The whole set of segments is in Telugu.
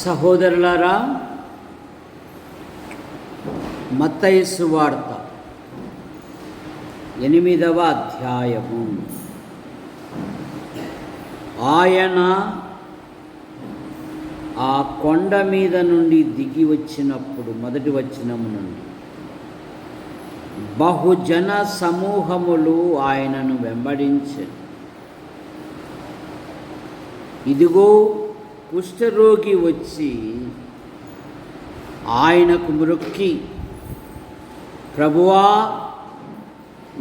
సహోదరులారా, మత్తయి సువార్త 8వ అధ్యాయము. ఆయన ఆ కొండ మీద నుండి దిగి వచ్చినప్పుడు, మొదటి వచనము నుండి, బహుజన సమూహములు ఆయనను వెంబడించారు. ఇదిగో కుష్ఠరోగి వచ్చి ఆయనకు మ్రొక్కి, ప్రభువా,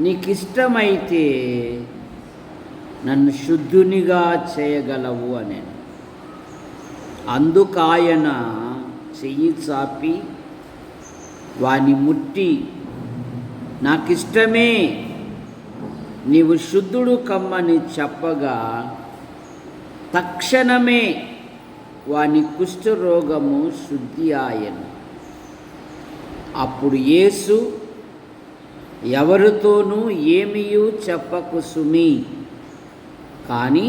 నీకిష్టమైతే నన్ను శుద్ధునిగా చేయగలవు అని. అందుకాయన చెయ్యి చాపి వాని ముట్టి, నాకిష్టమే, నీవు శుద్ధుడు కమ్మని చెప్పగా తక్షణమే వాని కుష్ఠరోగము శుద్ధి ఆయను. అప్పుడు యేసు, ఎవరితోనూ ఏమీయూ చెప్పకు సుమీ, కానీ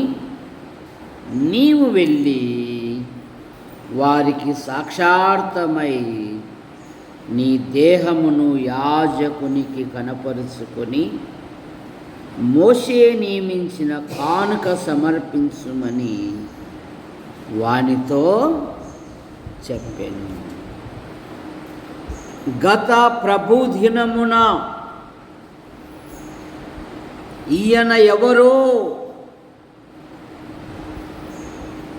నీవు వెళ్ళి వారికి సాక్షార్థమై నీ దేహమును యాజకునికి కనపరుచుకొని మోషే నియమించిన కానుక సమర్పించుమని వానితో చెప్పాను. గత ప్రభుదినమున ఈయన ఎవరో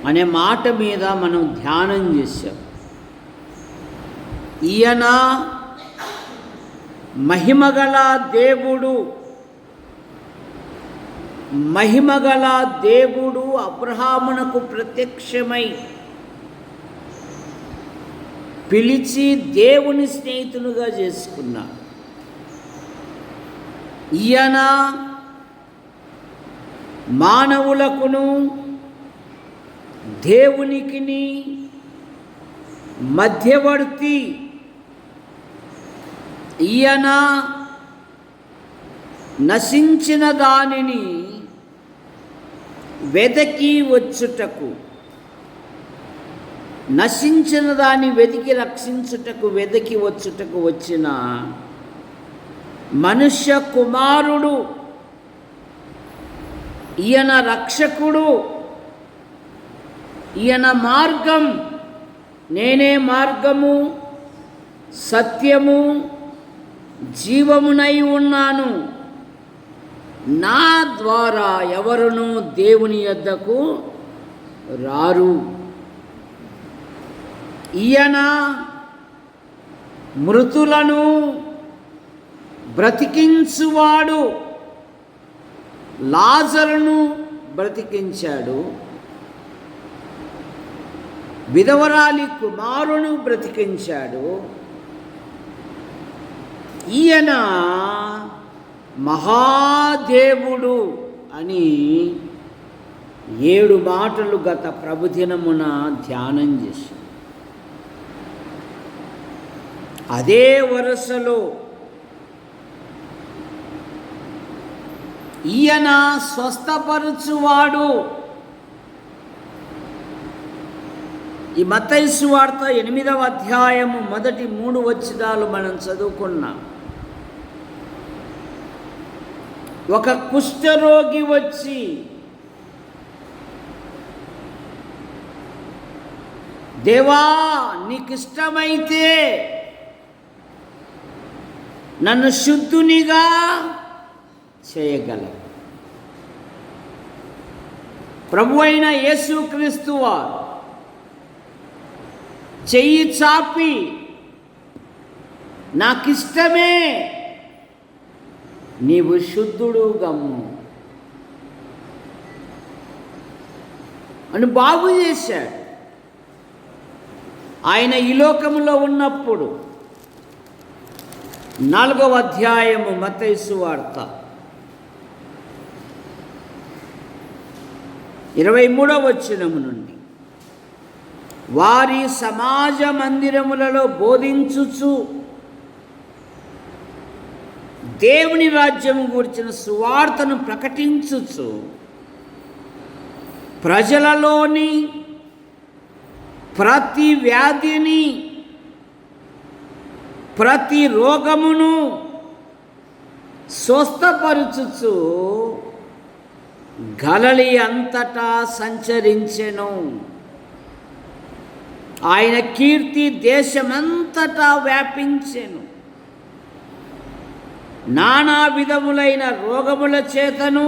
అనే మాట మీద మనం ధ్యానం చేశాం. ఈయన మహిమగల దేవుడు. మహిమగల దేవుడు అబ్రహామునకు ప్రత్యక్షమై పిలిచి దేవుని స్నేహితులుగా చేసుకున్నాడు. ఈయన మానవులకును దేవునికిని మధ్యవర్తి. ఈయన నశించిన దానిని వెదకి వచ్చుటకు, నశించిన దాన్ని వెతికి రక్షించుటకు, వెదకి వచ్చుటకు వచ్చిన మనుష్య కుమారుడు. ఈయన రక్షకుడు. ఈయన మార్గం. నేనే మార్గము, సత్యము, జీవమునై ఉన్నాను. నా ద్వారా ఎవరునూ దేవుని యొద్దకు రారు. ఈయన మృతులను బ్రతికించువాడు. లాజరును బ్రతికించాడు. విధవరాలి కుమారును బ్రతికించాడు. ఈయన మహాదేవుడు అని 7 మాటలు గత ప్రభుదినమున ధ్యానం చేశాం. అదే వరుసలో ఈయన స్వస్థపరచువాడు. ఈ మత్తయి సువార్త 8వ అధ్యాయము మొదటి 3 వచనాలు మనం చదువుకున్నాం. ఒక కుష్ఠరోగి వచ్చి, దేవా, నీకిష్టమైతే నన్ను శుద్ధునిగా చేయగలవు. ప్రభు అయిన యేసుక్రీస్తు వారు చెయ్యి చాపి, నాకిష్టమే, నీవు శుద్ధుడు గమ్ము అని బాగు చేశాడు. ఆయన ఈ లోకములో ఉన్నప్పుడు 4వ అధ్యాయము మత్తయి సువార్త 23వ వచనము నుండి, వారి సమాజ మందిరములలో బోధించుచు దేవుని రాజ్యము గురించిన సువార్తను ప్రకటించుచు ప్రజలలోని ప్రతి వ్యాధిని, ప్రతి రోగమును స్వస్థపరచుచు గలిలయ అంతటా సంచరించెను. ఆయన కీర్తి దేశమంతటా వ్యాపించెను. నానా విధములైన రోగముల చేతను,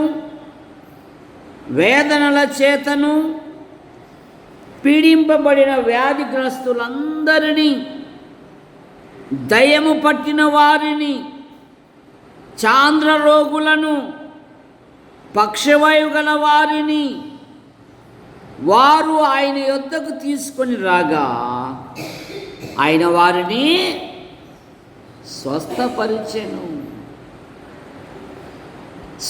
వేదనల చేతను పీడింపబడిన వ్యాధిగ్రస్తులందరినీ, దయ్యము పట్టిన వారిని, చాంద్ర రోగులను, పక్షవాయు గల వారిని వారు ఆయన యొద్దకు తీసుకొని రాగా ఆయన వారిని స్వస్థపరిచెను.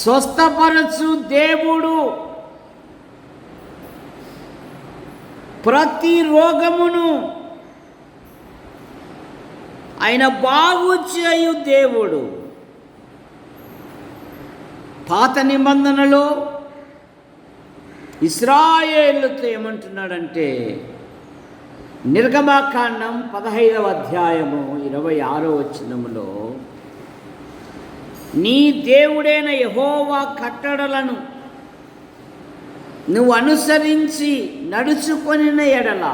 స్వస్థపరచు దేవుడు ప్రతి రోగమును ఆయన బాగు చేయు దేవుడు. పాత నిబంధనలో ఇశ్రాయేలుతో ఏమంటున్నాడంటే, నిర్గమకాండం 15వ అధ్యాయము 26వ వచనములో, నీ దేవుడైన యెహోవా కట్టడలను నువ్వు అనుసరించి నడుచుకొనిన ఎడల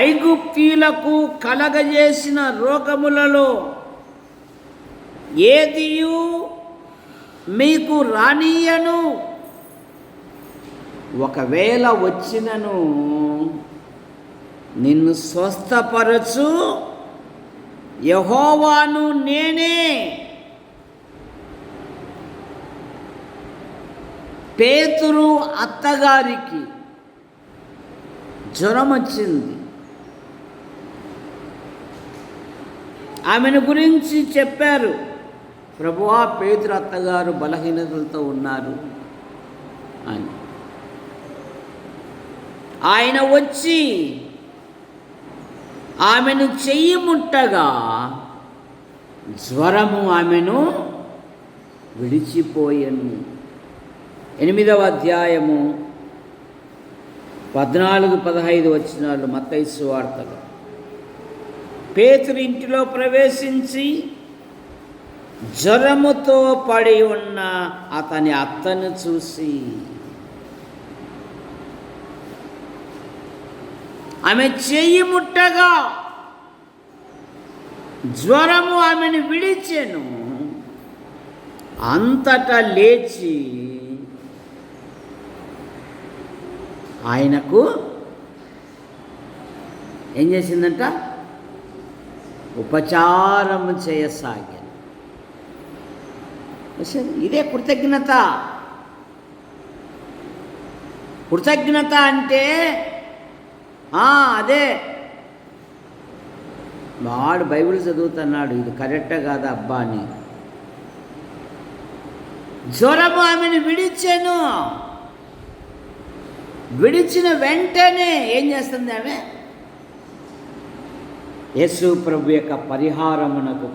ఐగుప్తీయులకు కలగజేసిన రోగములలో ఏదియు మీకు రానియను. ఒకవేళ వచ్చినను నిన్ను స్వస్థపరచు యెహోవాను నేనే. పేతురు అత్తగారికి జ్వరం వచ్చింది. ఆమెను గురించి చెప్పారు, ప్రభువా పేతురు అత్తగారు బలహీనతలతో ఉన్నారు అని. ఆయన వచ్చి ఆమెను చెయ్యి ముట్టగా జ్వరము ఆమెను విడిచిపోయెను. 8వ అధ్యాయము 14-15 వచనాలు మత్తయి సువార్తలో. పేతురు ఇంటిలో ప్రవేశించి జ్వరముతో పడి ఉన్న అతని అత్తను చూసి ఆమె చెయ్యి ముట్టగా జ్వరము ఆమెను విడిచెను. అంతటా లేచి ఆయనకు ఏం చేసిందంట? ఉపచారము చేయసాగాను. ఇదే కృతజ్ఞత. కృతజ్ఞత అంటే అదే. వాడు బైబిల్ చదువుతున్నాడు, ఇది కరెక్టే కాదా అబ్బా అని. జ్వరము ఆమెను విడిచెను. విడిచిన వెంటనే ఏం చేస్తుంది ఆమె? యేసు ప్రభు యొక్క పరివారమునకు.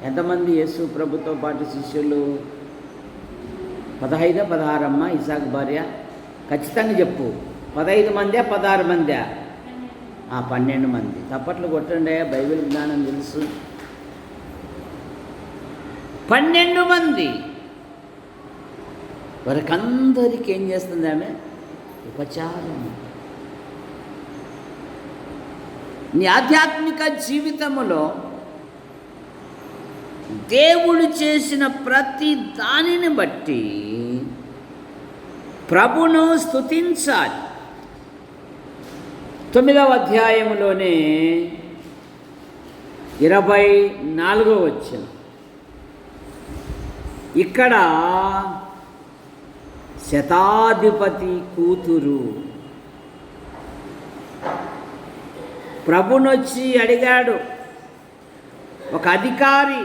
ఎంతమంది యేసు ప్రభుతో పాటు శిష్యులు? 15-16 అమ్మ ఇసాకు భార్య. ఖచ్చితంగా చెప్పు, 15 మందా 16 మందా? 12 మంది. తప్పట్లు కొట్టండి, బైబిల్ జ్ఞానం తెలుసు. 12 మంది. వారికందరికీ ఏం చేస్తుంది ఆమె? ఉపచారం. నీ ఆధ్యాత్మిక జీవితంలో దేవుడు చేసిన ప్రతి దానిని బట్టి ప్రభును స్తుతించాలి. 9వ అధ్యాయంలోనే 24వ వచనం. ఇక్కడ శతాధిపతి కూతురు ప్రభునొచ్చి అడిగాడు. ఒక అధికారి,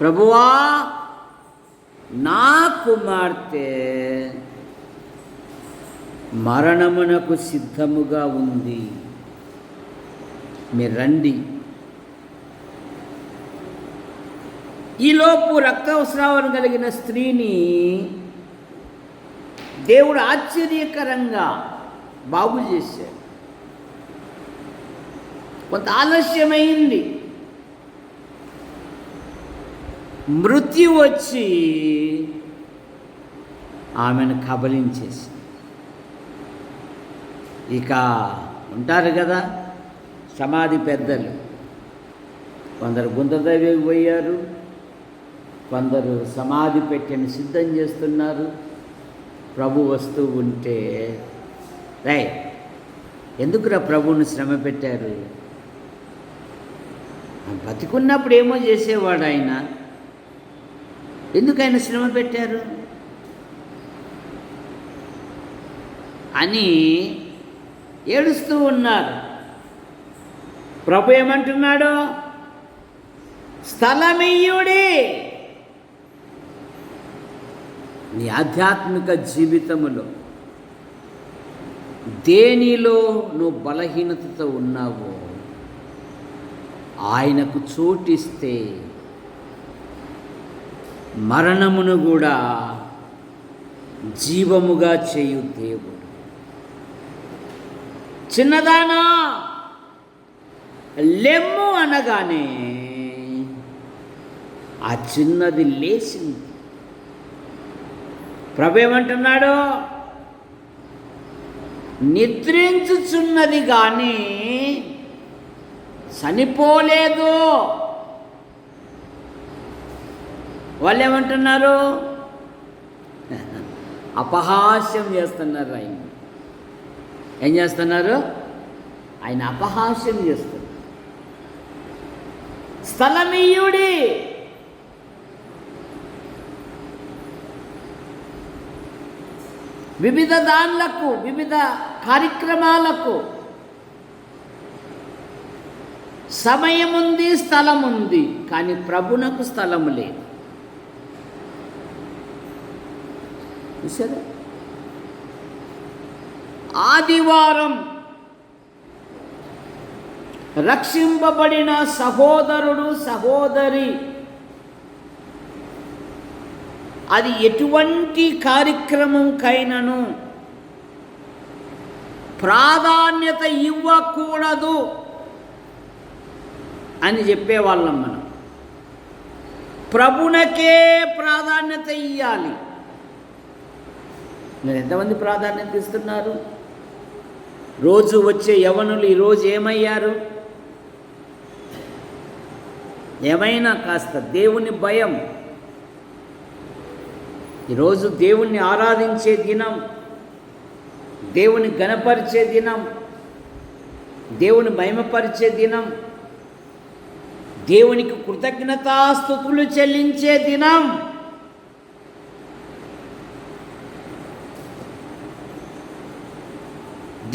ప్రభువా నా కుమార్తె మరణమునకు సిద్ధముగా ఉంది, మీరు రండి. ఈలోపు రక్తస్రావం కలిగిన స్త్రీని దేవుడు ఆశ్చర్యకరంగా బాగు చేశాడు. కొంత ఆలస్యమైంది, మృత్యు వచ్చి ఆమెను కబలించేసి. ఇక ఉంటారు కదా సమాధి పెద్దలు, కొందరు గుంతదవ్యకు పోయారు, కొందరు సమాధి పెట్టెను సిద్ధం చేస్తున్నారు. ప్రభు వస్తూ ఉంటే ఎందుకురా ప్రభువుని శ్రమ పెట్టారు? బతికున్నప్పుడు ఏమో చేసేవాడు ఆయన, ఎందుకు ఆయన శ్రమ పెట్టారు అని ఏడుస్తూ ఉన్నారు. ప్రభు ఏమంటున్నాడు? స్థలమియ్యుడి. నీ ఆధ్యాత్మిక జీవితములో దేనిలో నువ్వు బలహీనతతో ఉన్నావో ఆయనకు చోటిస్తే మరణమును కూడా జీవముగా చేయు దేవుడు. చిన్నదానా లెమ్ము అనగానే ఆ చిన్నది లేచింది. ప్రభు ఏమంటున్నాడు? నిద్రించుచున్నది కానీ చనిపోలేదు. వాళ్ళు ఏమంటున్నారు? అపహాస్యం చేస్తున్నారు. ఆయన ఏం చేస్తున్నారు? ఆయన అపహాస్యం చేస్తున్నారు. స్థలమియ్యుడి. వివిధ దాన్లకు, వివిధ కార్యక్రమాలకు సమయం ఉంది, స్థలం ఉంది, కానీ ప్రభునకు స్థలము లేదు. చూసారా? ఆదివారం రక్షింపబడిన సహోదరుడు సహోదరి అది ఎటువంటి కార్యక్రమంకైనను ప్రాధాన్యత ఇవ్వకూడదు అని చెప్పేవాళ్ళం మనం. ప్రభునకే ప్రాధాన్యత ఇవ్వాలి. మీరు ఎంతమంది ప్రాధాన్యత ఇస్తున్నారు? రోజు వచ్చే యవనులు ఈరోజు ఏమయ్యారు? ఏమైనా కాస్త దేవుని భయం. ఈరోజు దేవుణ్ణి ఆరాధించే దినం, దేవుని ఘనపరిచే దినం, దేవుని మహిమపరిచే దినం, దేవునికి కృతజ్ఞతాస్తుతులు చెల్లించే దినం.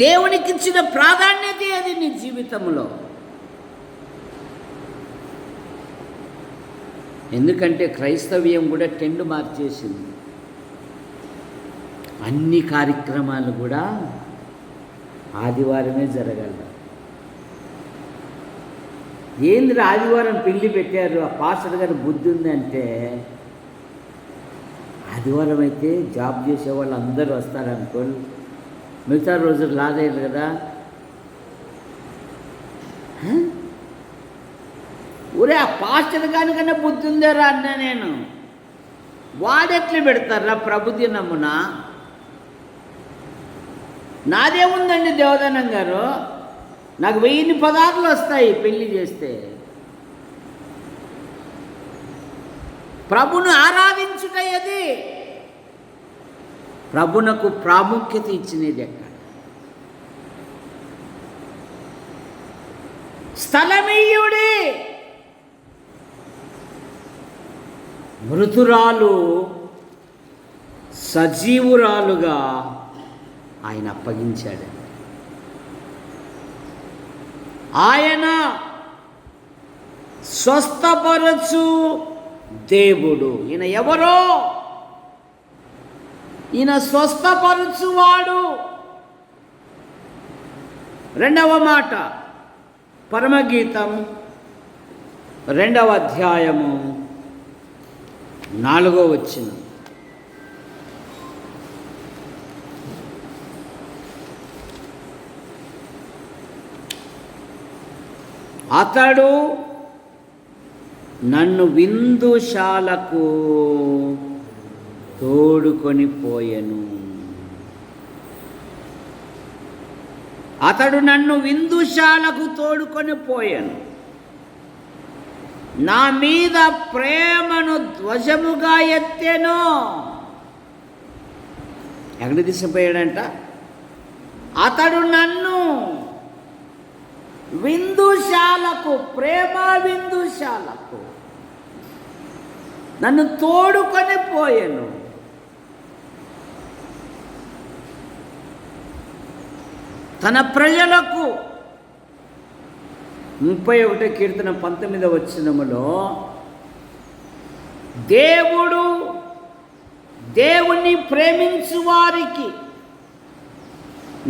దేవునికి ఇచ్చిన ప్రాధాన్యత అది నీ జీవితంలో. ఎందుకంటే క్రైస్తవ్యం కూడా ట్రెండ్ మార్చేసింది. అన్ని కార్యక్రమాలు కూడా ఆదివారమే జరగాలి. ఏంద్ర ఆదివారం పెళ్లి పెట్టారు, ఆ పాస్టర్ గారి బుద్ధి ఉందంటే, ఆదివారం అయితే జాబ్ చేసే వాళ్ళు అందరూ వస్తారనుకోండి, మిగతా రోజులు రాలేదు కదా. ఊరే ఆ పాస్టర్ కనుకనే బుద్ధి ఉందారా అన్నా నేను. వాడెట్లు పెడతారా ప్రభు దినమున? నాదేముందండి దేవదానం గారు, నాకు 1000 పదార్థాలు వస్తాయి పెళ్లి చేస్తే. ప్రభును ఆరాధించుటది, ప్రభునకు ప్రాముఖ్యత ఇచ్చినది ఎక్కడ? స్థలమియ్యుడి. మృతురాలు సజీవురాలుగా ఆయన అప్పగించాడు. ఆయన స్వస్థపరచు దేవుడు. ఈయన ఎవరో? ఈయన స్వస్థపరచువాడు. రెండవ మాట, పరమగీతం 2వ అధ్యాయము 4వ వచనం. అతడు నన్ను విందుశాలకు తోడుకొని పోయెను. అతడు నన్ను విందుశాలకు తోడుకొని పోయెను. నా మీద ప్రేమను ధ్వజముగా ఎత్తెను. ఎక్కడ తీసుకుపోయాడంట? అతడు నన్ను విందుశాలకు, ప్రేమ విందుశాలకు నన్ను తోడుకొని పోయెను. తన ప్రజలకు 31 కీర్తన 19వ వచనములో దేవుని ప్రేమించు వారికి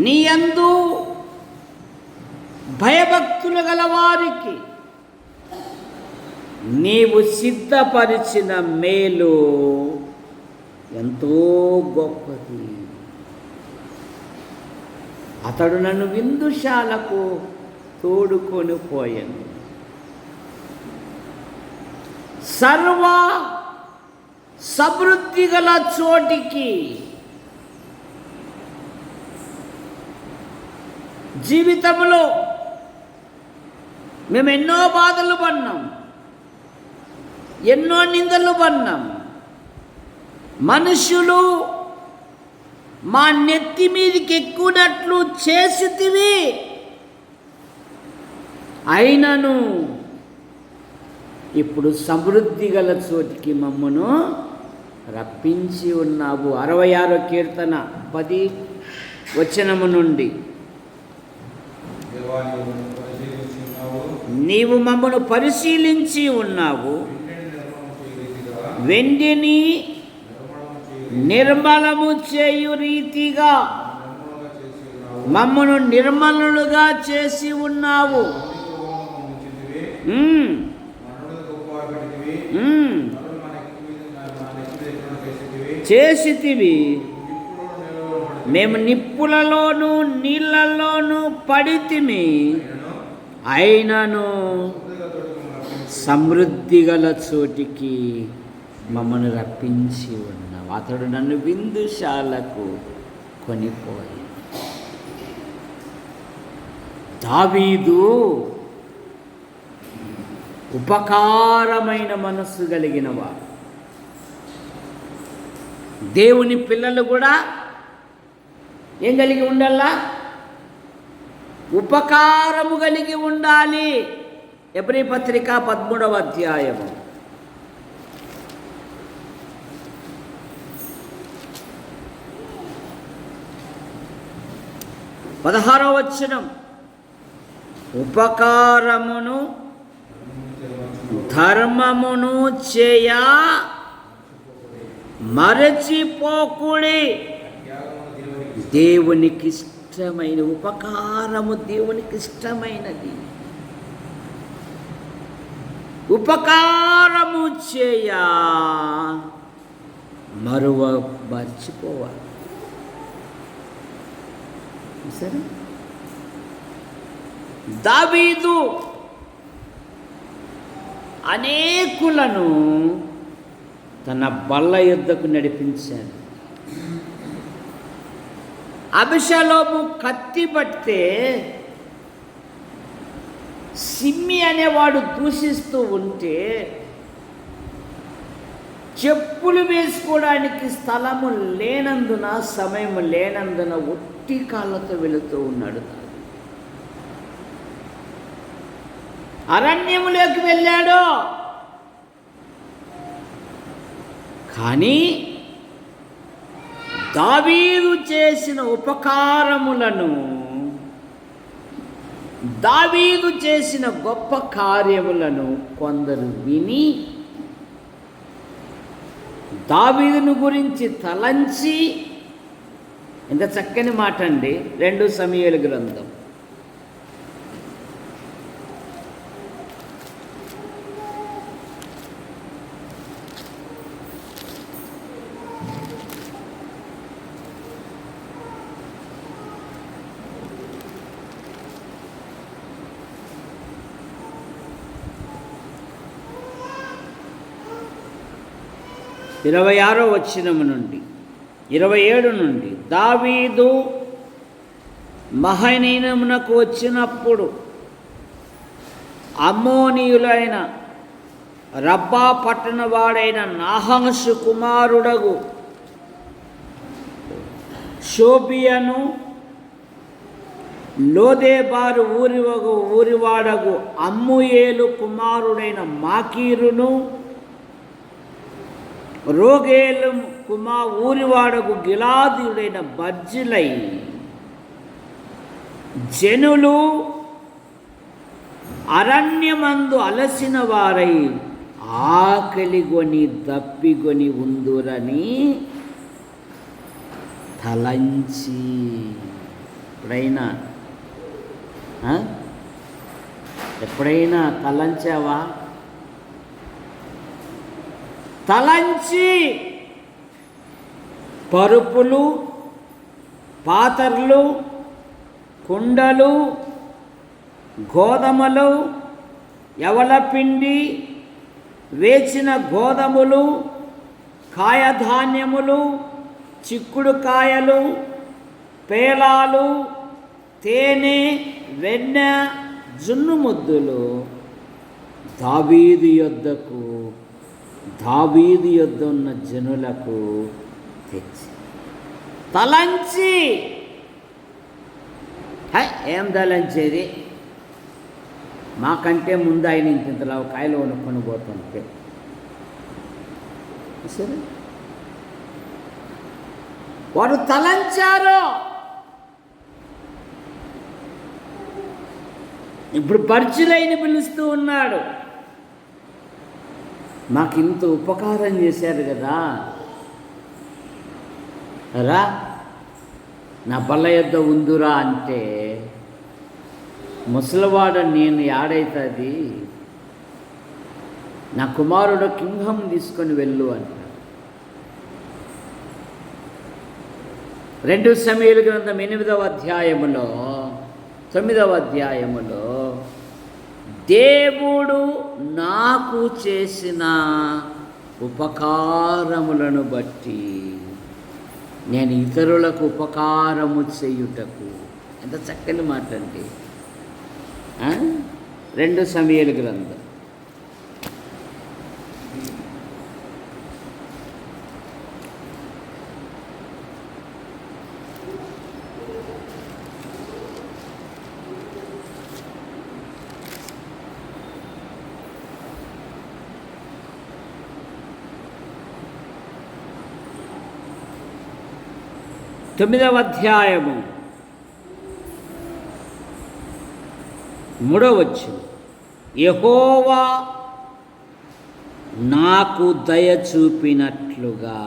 నీ యందు భయభక్తులు గల వారికి నీవు సిద్ధపరిచిన మేలు ఎంతో గొప్పది. అతడు నన్ను విందుశాలకు తోడుకొని పోయెను. సర్వ సమృద్ధి గల చోటికి, జీవితంలో మేము ఎన్నో బాధలు పడినాం, ఎన్నో నిందలు పడినాం. మనుషులు మా నెత్తి మీదకి ఎక్కునట్లు చేసితివి, అయినను ఇప్పుడు సమృద్ధి గల చోటికి మమ్మను రప్పించి ఉన్నావు. 66వ కీర్తన 10 వచనము నుండి, నీవు మమ్మను పరిశీలించి ఉన్నావు, వెండిని నిర్మలము చేయు రీతిగా మమ్మను నిర్మలుగా చేసి ఉన్నావు. చేసితివి. మేము నిప్పులలోను నీళ్ళలోను పడితిమి, అయినను సమృద్ధి గల చోటికి మమ్మను రప్పించి ఉన్నావు. అతడు నన్ను విందుశాలకు కొనిపోయి. దావీదు ఉపకారమైన మనస్సు కలిగినవాడు. దేవుని పిల్లలు కూడా ఏం కలిగి ఉండాలా? ఉపకారము కలిగి ఉండాలి. ఎబ్రీ పత్రిక 13వ అధ్యాయము 16వ వచనం, ఉపకారమును ధర్మమును చేయ మరచిపోకుడి. దేవునికి ఇష్టమైన ఉపకారము, దేవునికి ఇష్టమైనది. ఉపకారము చేయ మర్చిపోవాలి. సరే, దావీదు అనేకులను తన బల్ల యుద్ధకు నడిపించాడు. అబిషలోము కత్తి పడితే సిమ్మి అనేవాడు దూషిస్తూ ఉంటే చెప్పులు వేసుకోవడానికి స్థలము లేనందున, సమయం లేనందున ఒట్టి కాళ్ళతో వెళుతూ ఉన్నాడు. అరణ్యములోకి వెళ్ళాడు. కానీ దావీదు చేసిన ఉపకారములను, దావీదు చేసిన గొప్ప కార్యములను కొందరు విని దావీదును గురించి తలంచి, ఎంత చక్కని మాట అండి. 2 సమూయేలు గ్రంథం 2 26వ వచనం నుండి 27 నుండి, దావీదు మహనీయమునకు వచ్చినప్పుడు అమ్మోనీయులైన రబ్బా పట్టణవాడైన నాహాషు కుమారుడగు షోబియను, లోదేబారు ఊరివాడగు అమ్ముయేలు కుమారుడైన మాకీరును, రోగేలు ఊరివాడగు గిలాదీయుడైన బర్జిలై జనులు అరణ్యమందు అలసిన వారై ఆకలిగొని దప్పిగొని ఉందురని తలంచి. ఎప్పుడైనా తలంచావా? తలంచి పరుపులు, పాత్రలు, కుండలు, గోధుమలు, యవలపిండి, వేచిన గోధుమలు, కాయధాన్యములు, చిక్కుడుకాయలు, పేలాలు, తేనె, వెన్నె, జున్ను ముద్దులు దావీదు యొద్ద ఉన్న జనులకు తెచ్చి తలంచి. ఏం తలంచేది? మాకంటే ముందు ఆయన ఇంతలా కాయలు కొనుక్కొని పోతుంటే సరే వారు తలంచారు. ఇప్పుడు బర్జిలైని పిలుస్తూ ఉన్నాడు. మాకు ఇంత ఉపకారం చేశారు కదా, రా నా బల్ల యొద్ద ఉందురా అంటే, ముసలివాడ నేను యాడైతుంది, నా కుమారుడు కింహం తీసుకొని వెళ్ళు అంటాడు. 2 సమూయేలు గ్రంథం 8వ అధ్యాయములో 9వ అధ్యాయములో దేవుడు నాకు చేసిన ఉపకారములను బట్టి నేను ఇతరులకు ఉపకారము చేయుటకు. ఎంత చక్కని మాట అండి. 2 సమూయేలు గ్రంథం 9వ అధ్యాయము 3వ వచనం, యెహోవా నాకు దయ చూపినట్లుగా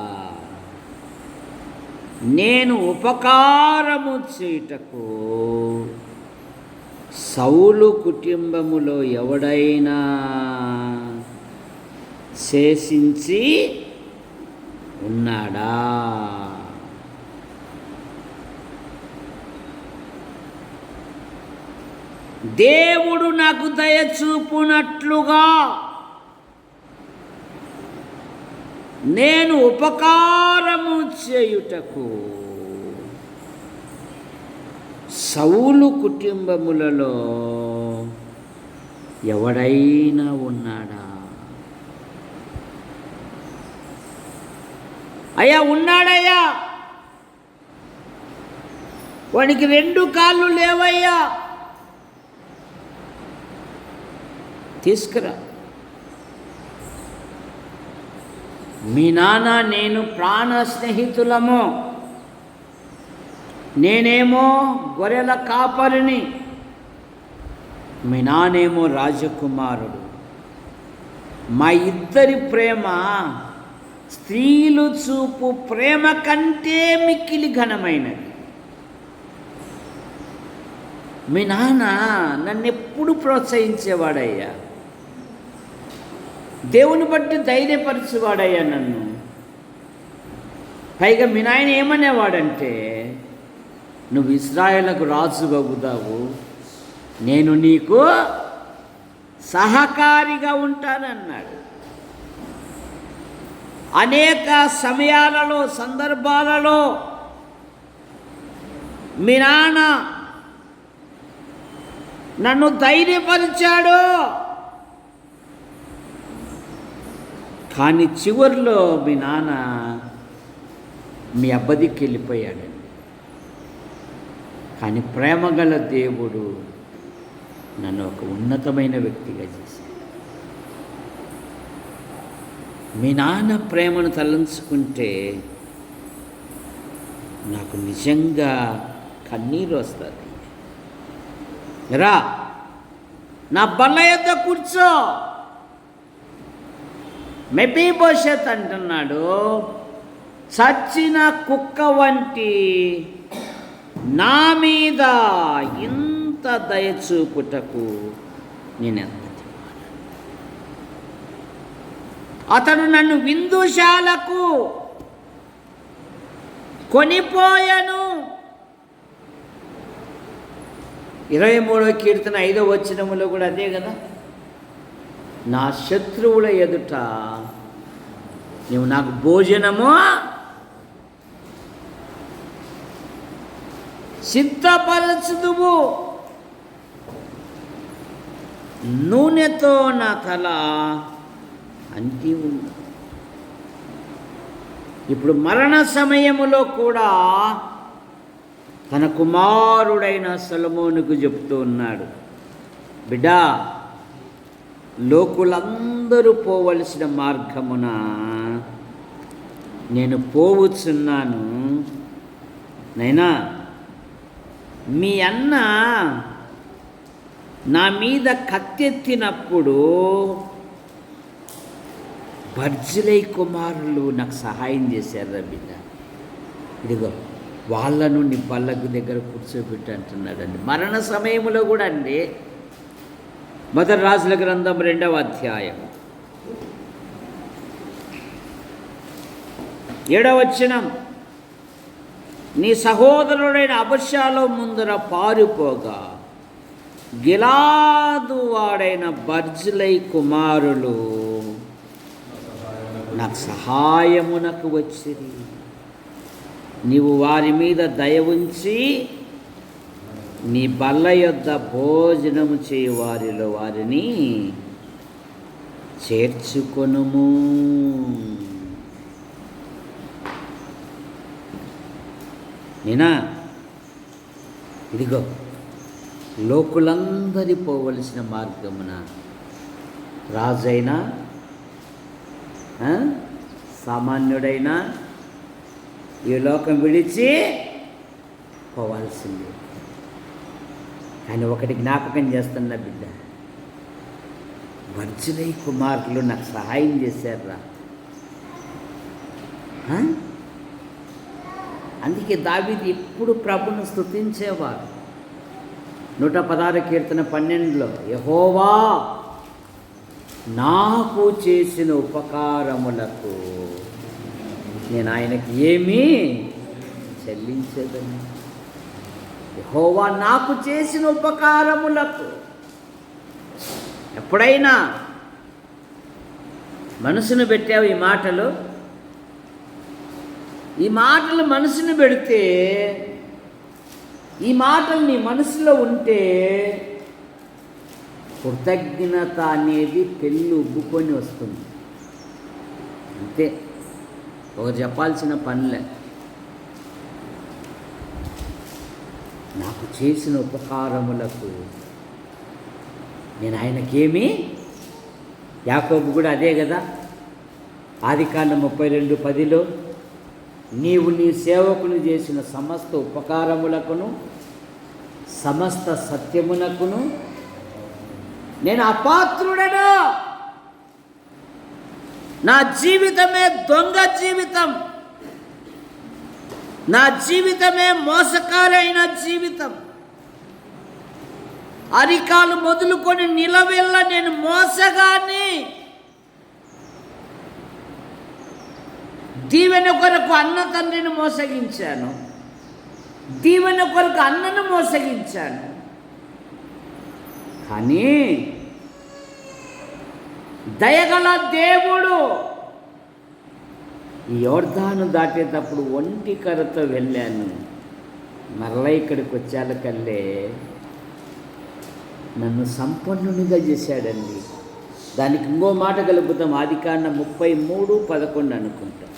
నేను ఉపకారము చేయుటకు సౌలు కుటుంబములో ఎవడైనా శేషించి ఉన్నాడా? దేవుడు నాకు దయ చూపునట్లుగా నేను ఉపకారము చేయుటకు సౌలు కుటుంబములలో ఎవడైనా ఉన్నాడా? అయ్యా ఉన్నాడయ్యా, వానికి 2 కాళ్ళు లేవయ్యా, తీసుకురా. మీ నాన్న నేను ప్రాణ స్నేహితులము, నేనేమో గొర్రెల కాపరిని, మీ నాన్నేమో రాజకుమారుడు. మా ఇద్దరి ప్రేమ స్త్రీలు చూపు ప్రేమ కంటే మిక్కిలి ఘనమైనది. మీ నాన్న నన్ను ఎప్పుడు ప్రోత్సహించేవాడయ్యా, దేవుని బట్టి ధైర్యపరిచేవాడయ్యా నన్ను. పైగా మీ నాయన ఏమనేవాడంటే, నువ్వు ఇశ్రాయేలుకు రాజు అవుతావు, నేను నీకు సహకారిగా ఉంటానన్నాడు. అనేక సమయాలలో, సందర్భాలలో మీ నాన్న నన్ను ధైర్యపరిచాడు. కానీ చివరిలో మీ నాన్న మీ అబ్బదికి వెళ్ళిపోయాడండి. కానీ ప్రేమగల దేవుడు నన్ను ఒక ఉన్నతమైన వ్యక్తిగా చేశాడు. మీ నాన్న ప్రేమను తలంచుకుంటే నాకు నిజంగా కన్నీరు వస్తుంది. రా, నా బల్ల యొద్ద కూర్చో. మెఫీబోషెత్ అంటున్నాడు, చచ్చిన కుక్క వంటి నా మీద ఇంత దయచూపుటకు నేనెంత. అతడు నన్ను విందుశాలకు కొనిపోయాను. 23వ కీర్తన 5వ వచనములో కూడా అదే కదా, నా శత్రువుల ఎదుట నువ్వు నాకు భోజనము సిద్ధపరచుదువు, నూనెతో నా తల అంటి ఉంది. ఇప్పుడు మరణ సమయములో కూడా తన కుమారుడైన సొలొమోనుకు చెప్తూ ఉన్నాడు, బిడ్డా, లోకులందరూ పోవలసిన మార్గమున నేను పోవచ్చున్నాను. నైనా మీ అన్న నా మీద కత్తెత్తినప్పుడు బర్జిలై కుమారులు నాకు సహాయం చేశారు బిడ్డ. ఇదిగో వాళ్ళను నీ బల్లకు దగ్గర కూర్చోబెట్టి అంటున్నాడండి. మరణ సమయంలో కూడా అండి. మొదటి రాజుల గ్రంథం 2వ అధ్యాయం 7వ వచనం, నీ సహోదరుడైన అబషాలోము ముందర పారిపోగా గిలాదు వాడైన బర్జిలై కుమారులు నాకు సహాయమునకు వచ్చిరి. నీవు వారి మీద దయ ఉంచి నీ బల్ల యొద్ద భోజనము చేయి వారిలో వారిని చేర్చుకొనుము. నేనా ఇదిగో లోకులందరి పోవలసిన మార్గమున రాజైనా సామాన్యుడైనా ఈ లోకం విడిచి పోవాల్సిందే. కానీ ఒకటి జ్ఞాపకం చేస్తున్నా బిడ్డ, బర్జిలై కుమారులు నాకు సహాయం చేశారా. అందుకే దావీదు ఎప్పుడు ప్రభును స్తుతించేవారు. 116 కీర్తన 12లో, యెహోవా నాకు చేసిన ఉపకారములకు నేను ఆయనకి ఏమీ చెల్లించేదని. యెహోవా నాకు చేసిన ఉపకారములకు. ఎప్పుడైనా మనసును పెట్టావు ఈ మాటలు, ఈ మాటలు మనసును పెడితే, ఈ మాటలు నీ మనసులో ఉంటే కృతజ్ఞత అనేది పెళ్ళి ఉబ్బుకొని వస్తుంది. అంతే, ఒకరు చెప్పాల్సిన పనిలే. నాకు చేసిన ఉపకారములకు నేను ఆయనకేమి. యాకోబు కూడా అదే కదా, ఆదికాండం 32:10లో, నీవు నీ సేవకులు చేసిన సమస్త ఉపకారములకును సమస్త సత్యమునకును నేను అపాత్రుడను. నా జీవితమే దొంగ జీవితం, నా జీవితమే మోసకారైన జీవితం. అరికాలు మొదలుకొని నిలవెల్ల నేను మోసగాన్ని. దీవెన కొరకు అన్న తండ్రిని మోసగించాను, దీవెన కొరకు అన్నను మోసగించాను. కానీ దయగల దేవుడు ఈ యోర్దాను దాటేటప్పుడు ఒంటి కర్రతో వెళ్ళాను, మరలా ఇక్కడికి వచ్చాకల్లే నన్ను సంపన్నునిగా చేశాడండి. దానికి ఇంకో మాట కలుపుతాం, ఆదికాండం 33:11 అనుకుంటాం.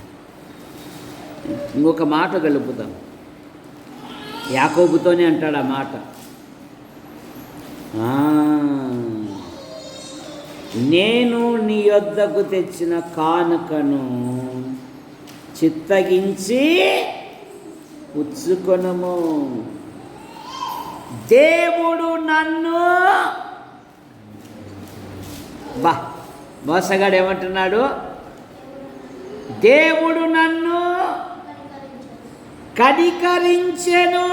ఇంకొక మాట కలుపుతాం, యాకోబుతోనే అంటాడు ఆ మాట. నేను నీ యొద్దకు తెచ్చిన కానుకను చిత్తగించి పుచ్చుకొనుము. దేవుడు నన్ను మోసగాడు ఏమంటున్నాడు? దేవుడు నన్ను కనికరించెను.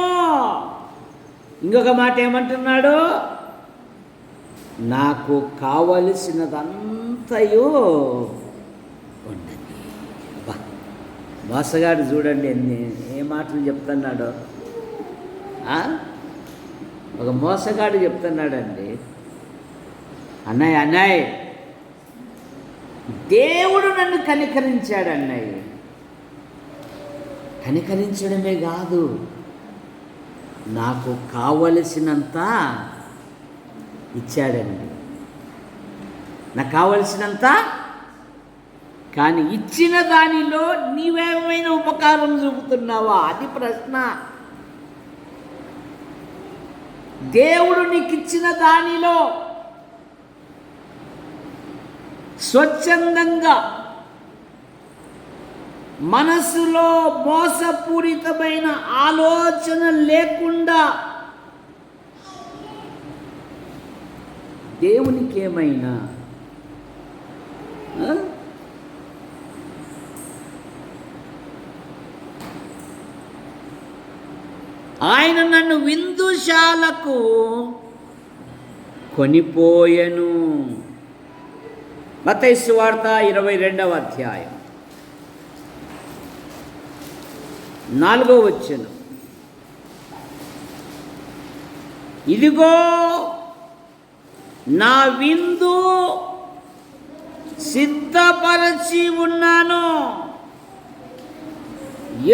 ఇంకొక మాట ఏమంటున్నాడు? నాకు కావలసినదంతయు ఉన్నది. మోసగాడు చూడండి ఏ మాటలు చెప్తున్నాడో. ఒక మోసగాడు చెప్తున్నాడండి, అన్నయ్య దేవుడు నన్ను కనికరించాడు అన్నయ్య. కనికరించడమే కాదు, నాకు కావలసినంత ఇచ్చాడండి. నాకు కావలసినంత, కానీ ఇచ్చిన దానిలో నీవేమైనా ఉపకారం చూపుతున్నావా? అది ప్రశ్న. దేవుడు నీకు ఇచ్చిన దానిలో స్వచ్ఛందంగా, మనసులో మోసపూరితమైన ఆలోచన లేకుండా దేవునికి ఏమైనా ఆయన నన్ను విందుశాలకు కొనిపోయెను. మత్తయి సువార్త 22వ అధ్యాయం 4వ వచనం. ఇదిగో నా విందు సిద్ధపరచి ఉన్నాను,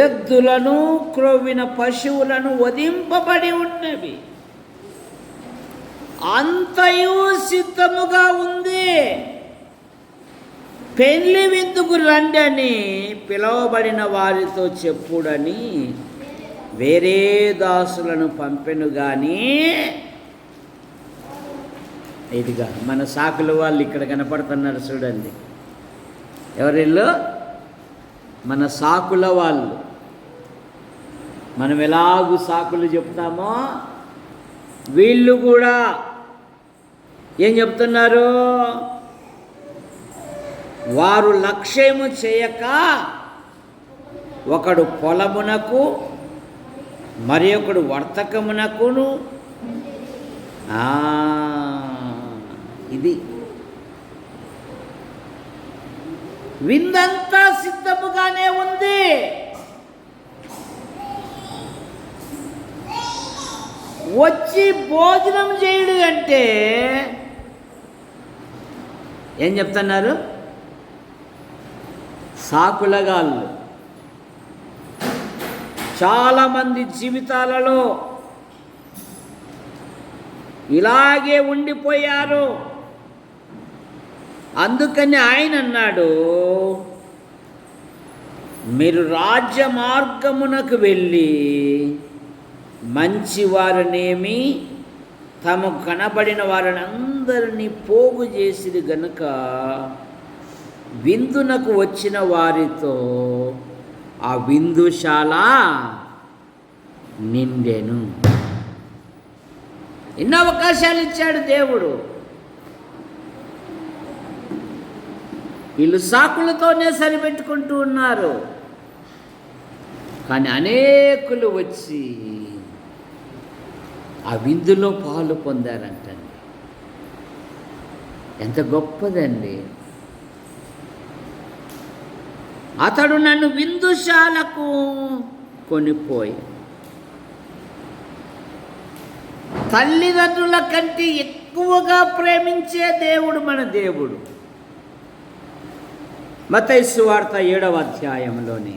ఎద్దులను క్రొవ్విన పశువులను వధింపబడి ఉన్నవి, అంతయు సిద్ధముగా ఉంది. పెళ్లి విందుకు రండని పిలువబడిన వారితో చెప్పుడని వేరే దాసులను పంపెను. కానీ ఇదిగా మన సాకుల వాళ్ళు ఇక్కడ కనపడుతున్నారు చూడండి. ఎవరిల్లో? మన సాకుల వాళ్ళు. మనం ఎలాగూ సాకులు చెప్తామో వీళ్ళు కూడా ఏం చెప్తున్నారు? వారు లక్ష్యము చేయక ఒకడు పొలమునకు మరి ఒకడు వర్తకమునకును. ఇది విందంతా సిద్ధముగానే ఉంది. వచ్చి భోజనం చేయుడు అంటే ఏం చెప్తున్నారు? సాకులగాళ్ళు. చాలామంది జీవితాలలో ఇలాగే ఉండిపోయారు. అందుకని ఆయన అన్నాడు, మీరు రాజ్య మార్గమునకు వెళ్ళి మంచివారనేమి తమకు కనబడిన వారిని అందరినీ పోగు చేసిరి గనుక విందునకు వచ్చిన వారితో ఆ విందుశాల నిండెను. ఎన్నో అవకాశాలు ఇచ్చాడు దేవుడు. వీళ్ళు సాకులతోనే సరిపెట్టుకుంటూ ఉన్నారు. కానీ అనేకులు వచ్చి ఆ విందులో పాలు పొందారంటండి. ఎంత గొప్పదండి! అతడు నన్ను విందుశాలకు కొనిపోయి, తల్లిదండ్రుల కంటే ఎక్కువగా ప్రేమించే దేవుడు మన దేవుడు. మత్తయి సువార్త 7వ అధ్యాయంలోని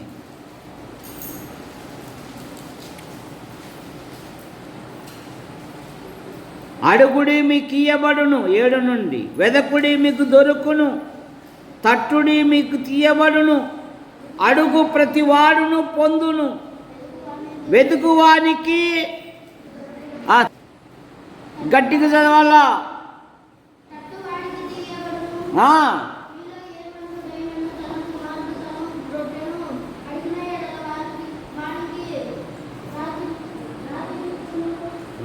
అడుగుడి మీకు ఇయ్యబడును 7 నుండి, వెదకుడి మీకు దొరుకును, తట్టుడి మీకు తీయబడును, అడుగు ప్రతివాడును పొందును, వెతుకువానికి గట్టిగా చదవాలా.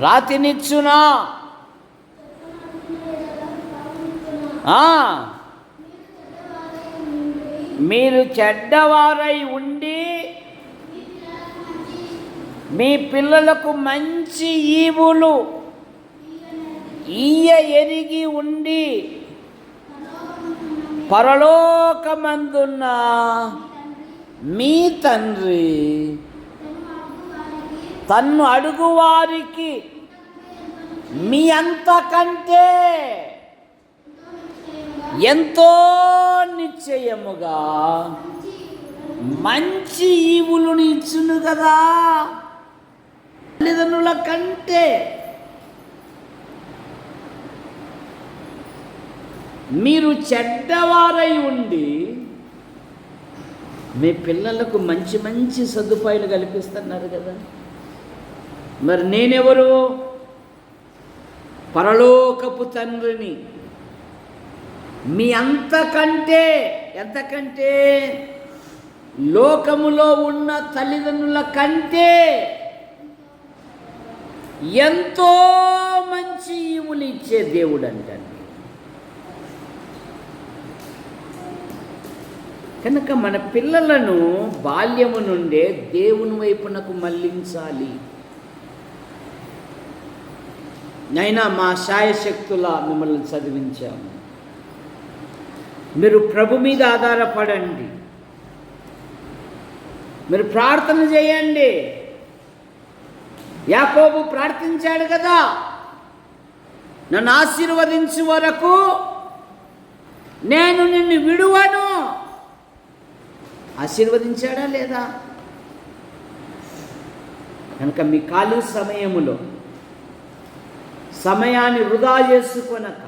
రాతినిచ్చునా, మీరు చెడ్డవారై ఉండి మీ పిల్లలకు మంచి ఈవులు ఈయ ఎరిగి ఉండి పరలోకమందున్న మీ తండ్రి తన్ను అడుగువారికి మీ అంతకంటే ఎంతో నిశ్చయముగా మంచి ఈవులను ఇచ్చును కదా. తల్లిదండ్రుల కంటే మీరు చెడ్డవారై ఉండి మీ పిల్లలకు మంచి మంచి సదుపాయాలు కల్పిస్తున్నారు కదా. మరి నేనెవరు? పరలోకపు తండ్రిని. మీ అంతకంటే, ఎంతకంటే లోకములో ఉన్న తల్లిదండ్రుల కంటే ఎంతో మంచి ఈవులు ఇచ్చే దేవుడు అంటండి. కనుక మన పిల్లలను బాల్యము నుండే దేవుని వైపునకు మళ్ళించాలి. నైనా మా శాయశక్తుల మిమ్మల్ని చదివించాము. మీరు ప్రభు మీద ఆధారపడండి, మీరు ప్రార్థన చేయండి. యాకోబు ప్రార్థించాడు కదా, నన్ను ఆశీర్వదించు వరకు నేను నిన్ను విడువను. ఆశీర్వదించాడా లేదా? కనుక మీ ఖాళీ సమయములో సమయాన్ని వృధా చేసుకొనక,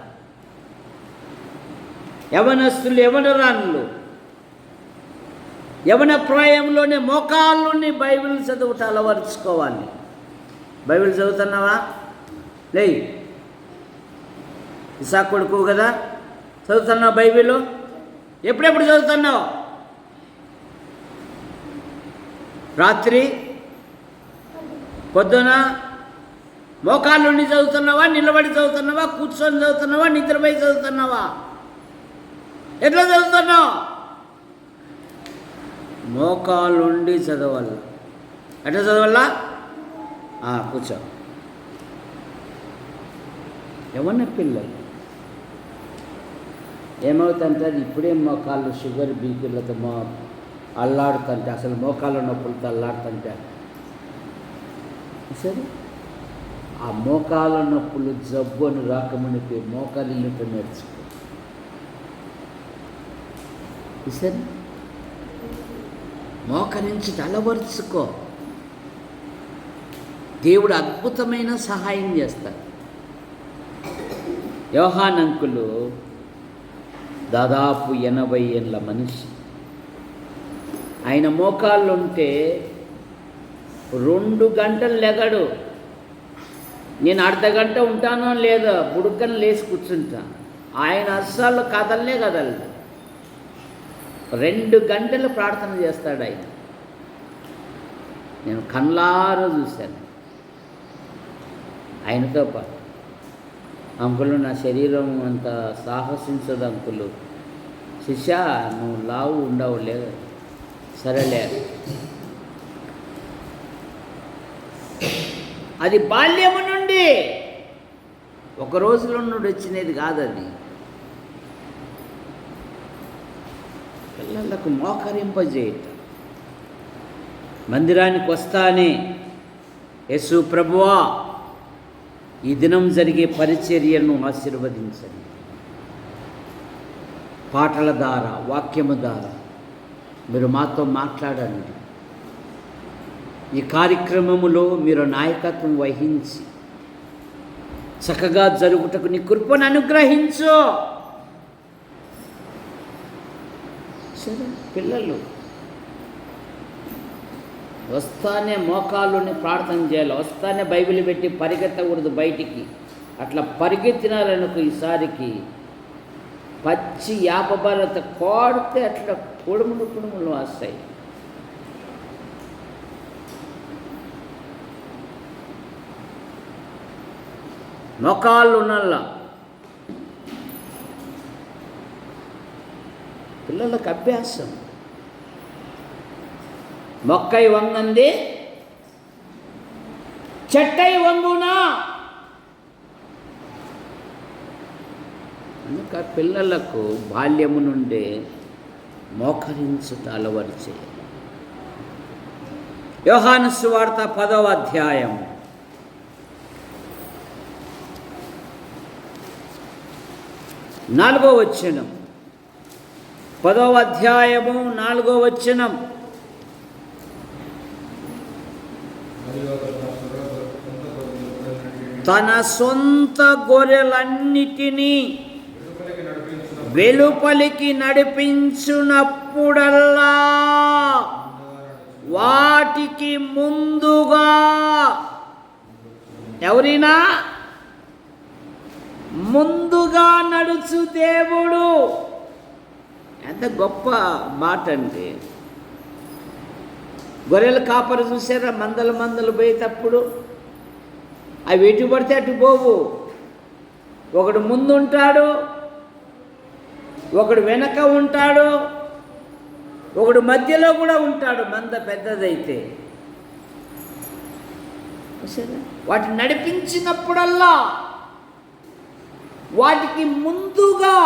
యవనస్తులు యవనరాన్లు యవన ప్రాయంలోనే మోకాళ్ళని బైబిల్ చదువుట అలవరుచుకోవాలి. బైబిల్ చదువుతున్నావా? లే, ఇసాకు కొడుకు కదా, చదువుతున్నావు బైబిల్? ఎప్పుడెప్పుడు చదువుతున్నావు? రాత్రి, పొద్దున? మోకాళ్ళుండి చదువుతున్నావా? నిలబడి చదువుతున్నావా? కూర్చొని చదువుతున్నావా? నిద్రపోయి చదువుతున్నావా? ఎట్లా చదువుతున్నావు? మోకాళ్ళుండి చదవాల. ఎట్లా చదవాలా? కూర్చో. ఏమన్నా పిల్లలు ఏమవుతుంటే ఇప్పుడే మోకాళ్ళు షుగర్ బీపీలతో అల్లాడుతుంటే, అసలు మోకాళ్ళ నొప్పులతో అల్లాడుతుంటే సరే, ఆ మోకాళ్ళ నొప్పులు జబ్బును రాకమునిపై మోకాళ్ళతో నేర్చుకో. సరే, మోకరించి అలవరుచుకో. దేవుడు అద్భుతమైన సహాయం చేస్తాడు. యోహాన్ అంకులు దాదాపు 80 ఏళ్ళ మనిషి. ఆయన మోకాళ్ళు ఉంటే 2 గంటలు లెగడు. నేను అర్ధ గంట ఉంటానో లేదో బుడుక్కని లేచి కూర్చుంటా. ఆయన అస్సలు కదలనే కదలదు. 2 గంటలు ప్రార్థన చేస్తాడు ఆయన. నేను కళ్ళారా చూశాను. ఆయనతో పాటు అంకులు, నా శరీరం అంత సాహసించదు అంకులు, శిష్య నువ్వు లావు ఉండవు లేదు, సరేలే. అది బాల్యము నుండి ఒక రోజులో నుండి వచ్చినది కాదు. అది పిల్లలకు మోకరింపజేయటం. మందిరానికి వస్తానే యేసు ప్రభువా ఈ దినం జరిగే పరిచర్యను ఆశీర్వదించండి. పాటల ద్వారా, వాక్యము ద్వారా మీరు మాతో మాట్లాడండి. ఈ కార్యక్రమములో మీరు నాయకత్వం వహించి చక్కగా జరుగుటకు నీ కృపను అనుగ్రహించు. సరే, పిల్లలు వస్తానే మోకాళ్ళని ప్రార్థన చేయాలి, వస్తానే బైబిల్ పెట్టి పరిగెత్తకూడదు బయటికి. అట్లా పరిగెత్తినారనుకో ఈసారికి పచ్చి యాపబలత కోడితే అట్లా కుడుములు వస్తాయి. మోకాళ్ళు ఉన్నల్లా పిల్లలకు అభ్యాసం. మొక్కై వంగంది చెట్టై వంగునా. కనుక పిల్లలకు బాల్యము నుండే మోకరించుట అలవాటు చేయాలి. యోహాను సువార్త 10వ అధ్యాయం 4వ వచనం. 10వ అధ్యాయము 4వ వచనం. తన సొంత గొర్రెలన్నిటినీ వెలుపలికి నడిపించునప్పుడల్లా వాటికి ముందుగా ఎవరైనా ముందుగా నడుచు దేవుడు. ఎంత గొప్ప మాట అండి. గొర్రెల కాపరి చూసారా, మందలు పోయేటప్పుడు అవి ఎటు పడితే అటు పోవు. ఒకడు ముందుంటాడు, ఒకడు వెనక ఉంటాడు, ఒకడు మధ్యలో కూడా ఉంటాడు. మంద పెద్దదైతే వాటిని నడిపించినప్పుడల్లా వాటికి ముందుగా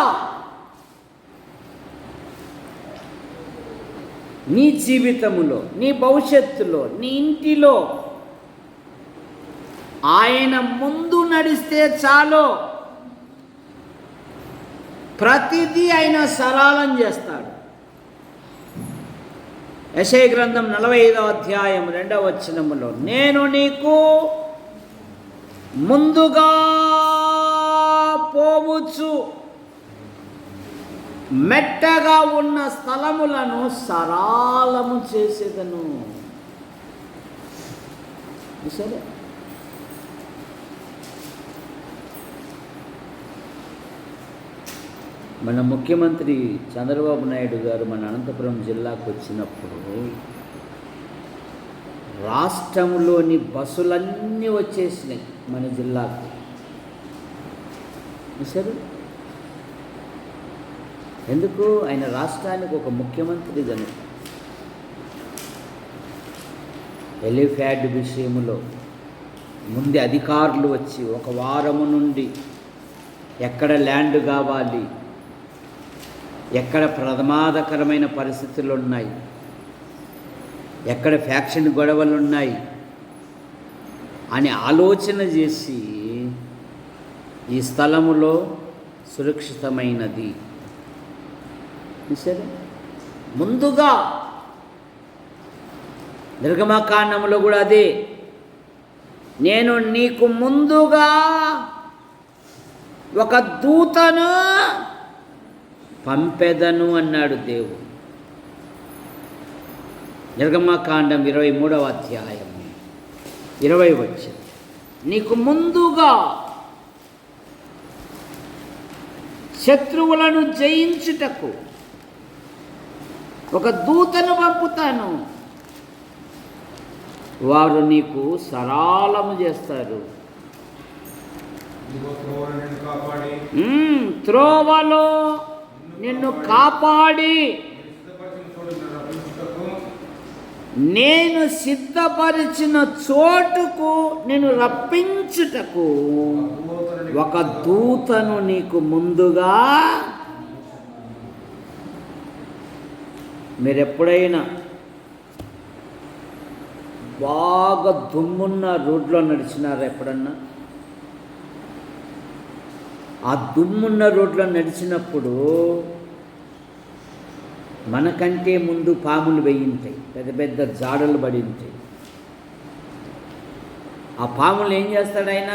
నీ జీవితములో, నీ భవిష్యత్తులో, నీ ఇంటిలో ఆయన ముందు నడిస్తే చాలు, ప్రతిదీ ఆయన సరళం చేస్తాడు. యెషయా గ్రంథం 45వ అధ్యాయం 2వ వచనములో, నేను నీకు ముందుగా పోవచ్చు, మెట్టగా ఉన్న స్థలములను సరళము చేసేదను. సరే, మన ముఖ్యమంత్రి చంద్రబాబు నాయుడు గారు మన అనంతపురం జిల్లాకు వచ్చినప్పుడు రాష్ట్రంలోని బస్సులన్నీ వచ్చేసినాయి మన జిల్లాకు. సరే, ఎందుకు? ఆయన రాష్ట్రానికి ఒక ముఖ్యమంత్రి కనుక. ఎలిఫ్యాడ్ విషయంలో ముందు అధికారులు వచ్చి ఒక వారము నుండి ఎక్కడ ల్యాండ్ కావాలి, ఎక్కడ ప్రమాదకరమైన పరిస్థితులు ఉన్నాయి, ఎక్కడ ఫ్యాక్షన్ గొడవలు ఉన్నాయి అని ఆలోచన చేసి ఈ స్థలములో సురక్షితమైనది సరే ముందుగా నిర్గమకాండంలో కూడా అదే, నేను నీకు ముందుగా ఒక దూతను పంపెదను అన్నాడు దేవుడు. నిర్గమకాండం 23వ అధ్యాయం 20 వచనం. నీకు ముందుగా శత్రువులను జయించుటకు ఒక దూతను పంపుతాను, వారు నీకు సరళము చేస్తారు. త్రోవలో నిన్ను కాపాడి నేను సిద్ధపరిచిన చోటుకు నేను రప్పించుటకు ఒక దూతను నీకు ముందుగా. మీరెప్పుడైనా బాగా దుమ్మున్న రోడ్లో నడిచినారా? ఎప్పుడన్నా ఆ దుమ్మున్న రోడ్లో నడిచినప్పుడు మనకంటే ముందు పాములు వెయ్యింటాయి, పెద్ద పెద్ద జాడలు పడి ఉంటాయి. ఆ పాములు ఏం చేస్తాడు ఆయన?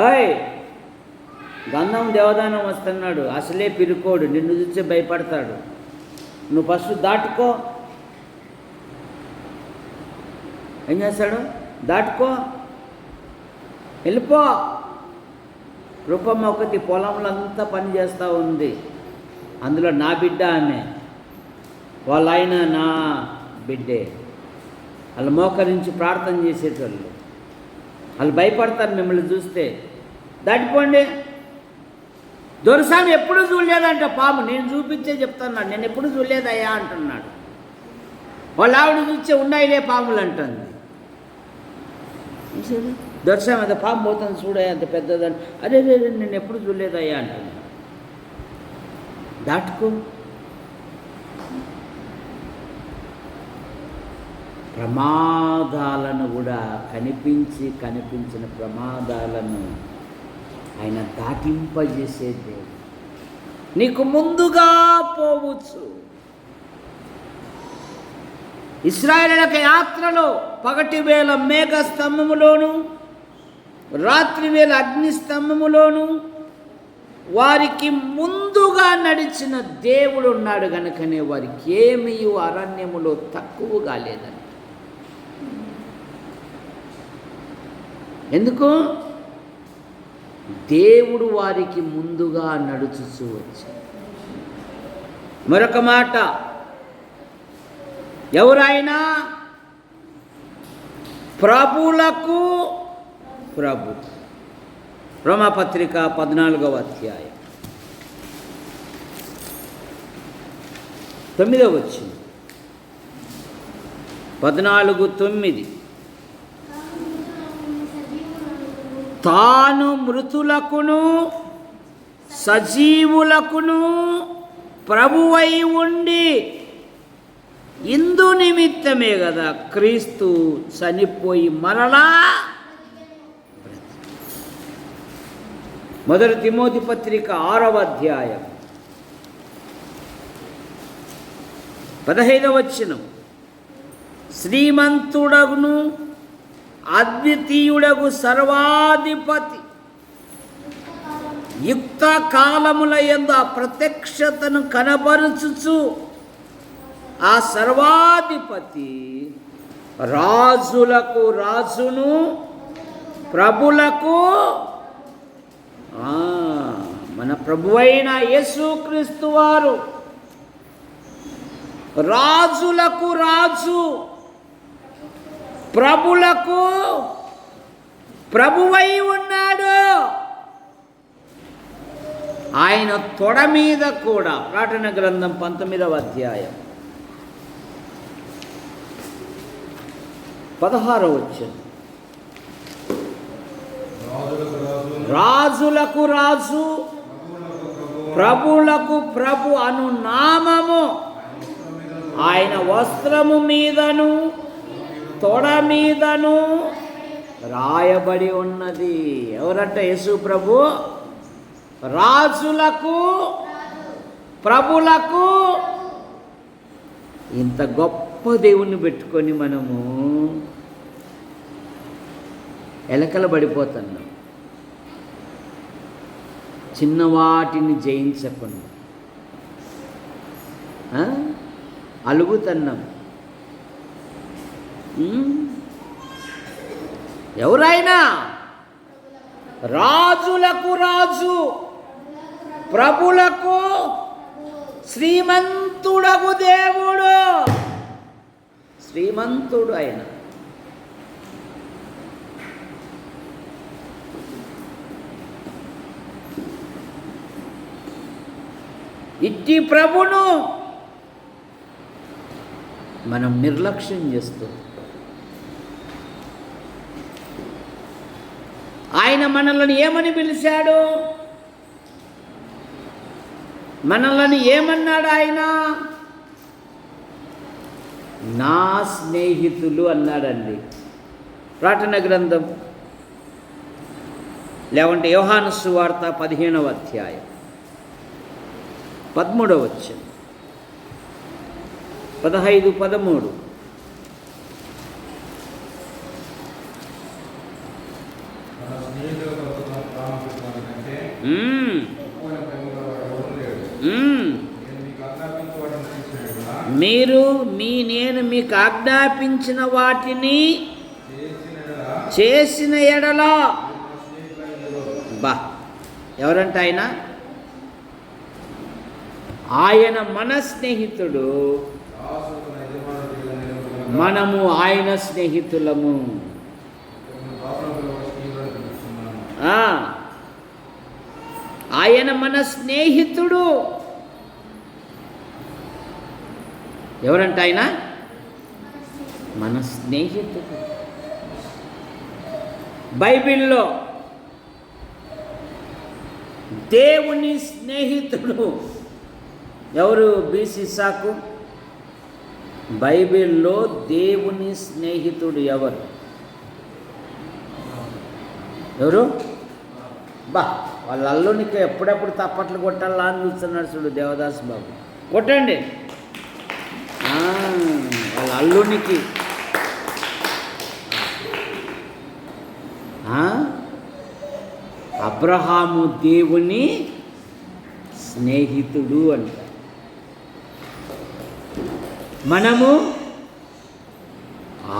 ఏయ్, గంధం దేవదానం వస్తున్నాడు, అసలే పిరుకోడు, నిన్ను చూసి భయపడతాడు, నువ్వు ఫస్ట్ దాటుకో. ఏం చేస్తాడు? దాటుకో, వెళ్ళిపో. రూపమ్మ ఒకటి పొలంలో అంతా పని చేస్తూ ఉంది, అందులో నా బిడ్డ ఆమె, వాళ్ళ ఆయన నా బిడ్డే. వాళ్ళు మోకరించి ప్రార్థన చేసేటోళ్ళు, వాళ్ళు భయపడతారు మిమ్మల్ని చూస్తే. దాటిపోండి. దొరసామి ఎప్పుడు చూడలేదంట పాము, నేను చూపించే చెప్తున్నాడు, నేను ఎప్పుడు చూడలేదయ్యా అంటున్నాడు. వాళ్ళు ఆవిడ చూస్తే ఉన్నాయిలే పాములు అంటుంది. దొరసామి అంత పాము పోతుంది చూడయ్యా, అంత పెద్దదని. అరే నేను ఎప్పుడు చూడలేదయ్యా అంటున్నాడు. దాటుకో. ప్రమాదాలను కూడా కనిపించిన ప్రమాదాలను ఆయన దాటింపజేసే దేవుడు. నీకు ముందుగా పోవచ్చు. ఇశ్రాయేలుల యాత్రలో పగటి వేళ మేఘ స్తంభములోను, రాత్రి వేళ అగ్ని స్తంభములోను వారికి ముందుగా నడిచిన దేవుడు ఉన్నాడు గనుకనే వారికి ఏమీ అరణ్యములో తక్కువ కాలేదని. ఎందుకు? దేవుడు వారికి ముందుగా నడుచుచూ వచ్చాడు. మరొక మాట, ఎవరైనా ప్రభులకు ప్రభు. రోమాపత్రిక 14వ అధ్యాయం 9వ వచనం. 14:9. తాను మృతులకును సజీవులకును ప్రభువై ఉండి ఇందు నిమిత్తమే కదా క్రీస్తు చనిపోయి మరలా. మొదటి తిమోతి పత్రిక 6వ అధ్యాయం 15వ వచనం. శ్రీమంతుడగును అద్వితీయుడగు సర్వాధిపతి యుక్త కాలముల యందు ఆ ప్రత్యక్షతను కనబరుచుచు ఆ సర్వాధిపతి రాజులకు రాజును ప్రభులకు మన ప్రభువైన యేసుక్రీస్తు వారు రాజులకు రాజు ప్రభులకు ప్రభువై ఉన్నాడు. ఆయన తొడ మీద కూడా, ప్రకటన గ్రంథం 19వ అధ్యాయం 16వ వచనం. రాజులకు రాజు ప్రభులకు ప్రభు అను నామము ఆయన వస్త్రము మీదను తొడ మీదను రాయబడి ఉన్నది. ఎవరంట? యేసు ప్రభు. రాజులకు ప్రభులకు. ఇంత గొప్ప దేవుణ్ణి పెట్టుకొని మనము ఎలకల పడిపోతున్నాం, చిన్నవాటిని జయించకుండా అలుగుతున్నాం. ఎవరైనా రాజులకు రాజు ప్రభులకు శ్రీమంతుడగు దేవుడు. శ్రీమంతుడు ఆయన. ఇట్టి ప్రభును మనం నిర్లక్ష్యం చేస్తాం. ఆయన మనల్ని ఏమని పిలిచాడు? మనల్ని ఏమన్నాడు ఆయన? నా స్నేహితులు అన్నాడండి. ప్రకటన గ్రంథం లేవంటే యోహాను సువార్త 15వ అధ్యాయం 13వ వచనం, 15, 13. నేను మీకు ఆజ్ఞాపించిన వాటిని చేసిన ఎడల. బా, ఎవరంట ఆయన? ఆయన మన స్నేహితుడు, మనము ఆయన స్నేహితులము. ఆయన మన స్నేహితుడు. ఎవరంట ఆయన? మన స్నేహితుడు. బైబిల్లో దేవుని స్నేహితుడు ఎవరు? బీసీ సాకు. బైబిల్లో దేవుని స్నేహితుడు ఎవరు? బా, వాళ్ళ అల్లునికి ఎప్పుడెప్పుడు తప్పట్లు కొట్టాలా అని చూస్తున్నాడు చూడు దేవదాస్ బాబు. కొట్టండి. వాళ్ళ అల్లునికి అబ్రహాము దేవుని స్నేహితుడు అంట. మనము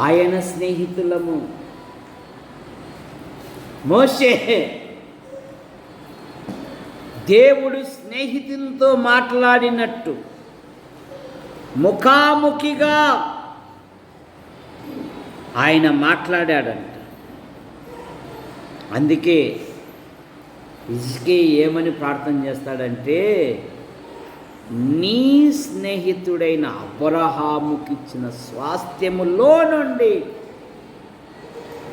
ఆయన స్నేహితులము. మోషే దేవుడు స్నేహితులతో మాట్లాడినట్టు ముఖాముఖిగా ఆయన మాట్లాడాడంట. అందుకే ఇజ్కే ఏమని ప్రార్థన చేస్తాడంటే, నీ స్నేహితుడైన అబ్రహాముకిచ్చిన స్వాస్థ్యములో నుండి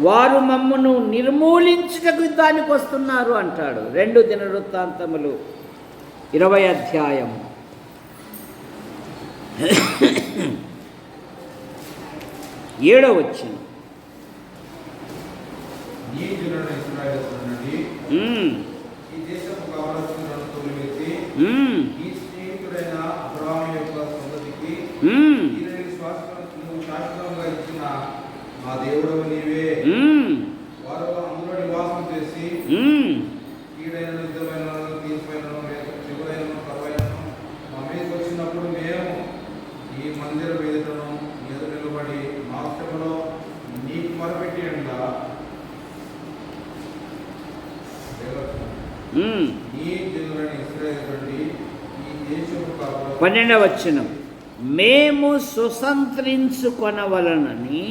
వారు మమ్మను నిర్మూలించుటకు యుద్ధానికి వస్తున్నారు అంటాడు. 2 దినవృత్తాంతములు 20వ అధ్యాయము 7వ వచనం. పన్నెండవ వచనం, మేము సుసంత్రించుకొనవలనని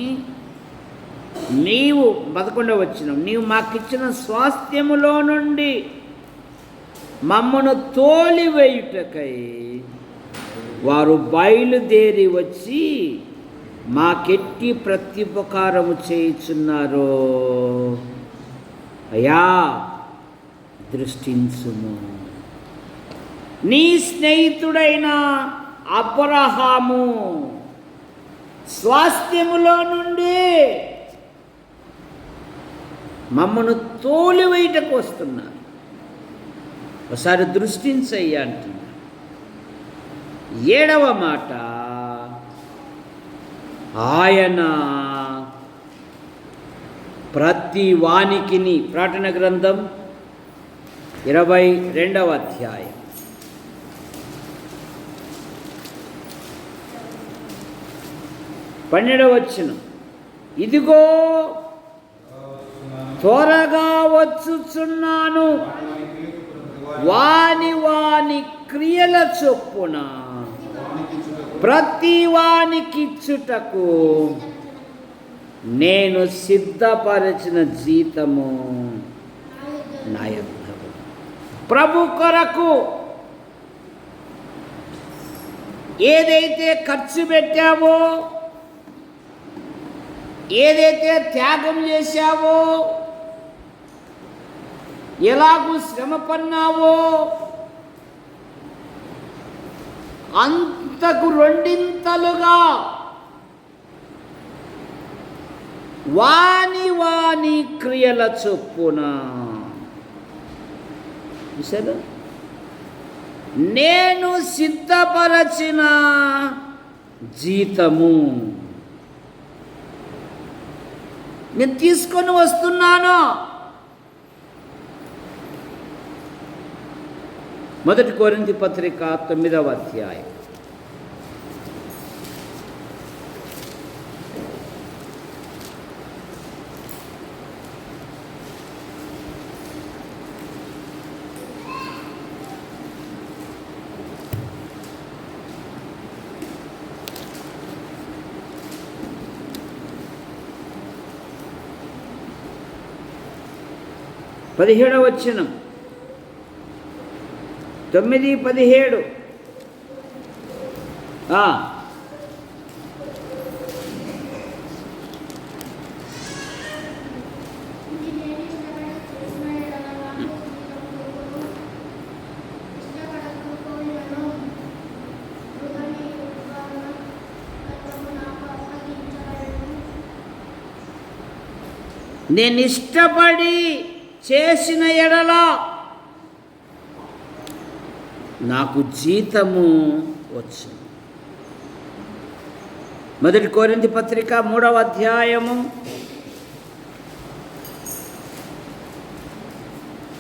నీవు. 11వ వచనం, నీవు మాకిచ్చిన స్వాస్థ్యములో నుండి మమ్మను తోలివేయుటకై వారు బయలుదేరి వచ్చి మాకెట్టి ప్రత్యుపకారము చేయుచున్నారో అయ్యా దృష్టించుము. నీ స్నేహితుడైన అబ్రహాము స్వాస్థ్యములో నుండి మమ్మను తోలివేయటకు వస్తున్నారు. ఒకసారి దృష్టించయ్యా అంటున్నా. 7వ మాట, ఆయన ప్రతి వానికిని. ప్రకటన గ్రంథం 22వ అధ్యాయం 12వ వచనం, ఇదిగో త్వరగా వచ్చుచున్నాను, వాని వాని క్రియల చొప్పున ప్రతి వానికిచ్చుటకు నేను సిద్ధపరిచిన జీతము నా యొద్ద. ప్రభు కొరకు ఏదైతే ఖర్చు పెట్టావో, ఏదైతే త్యాగం చేశావో, ఎలాగూ శ్రమ పన్నావో అంతకు 2 వాని వాని క్రియల చొప్పున. చూసారా? నేను సిద్ధపరచిన జీతము. నేను తీసుకొని వస్తున్నాను. 1 కొరింథీ పత్రిక 9వ అధ్యాయం. పదిహేడవ వచనం, 9:17. నేను ఇష్టపడి చేసిన ఎడల నాకు జీతము వచ్చింది. 1 కొరింథీ పత్రిక 3వ అధ్యాయము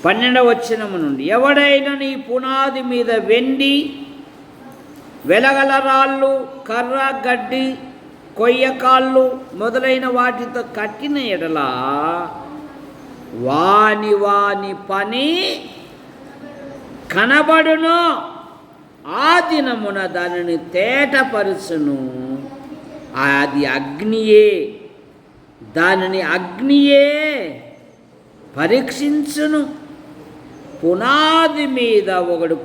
12వ వచనము నుండి, ఎవడైనా నీ పునాది మీద వెండి, వెలగల రాళ్ళు, కర్ర, గడ్డి, కొయ్యకాళ్ళు మొదలైన వాటితో కట్టిన ఎడల వాని పని కనబడును. ఆ దినమున దానిని తేటపరుచును. అది అగ్నియే, దానిని అగ్నియే పరీక్షించును. పునాది మీద ఒకడు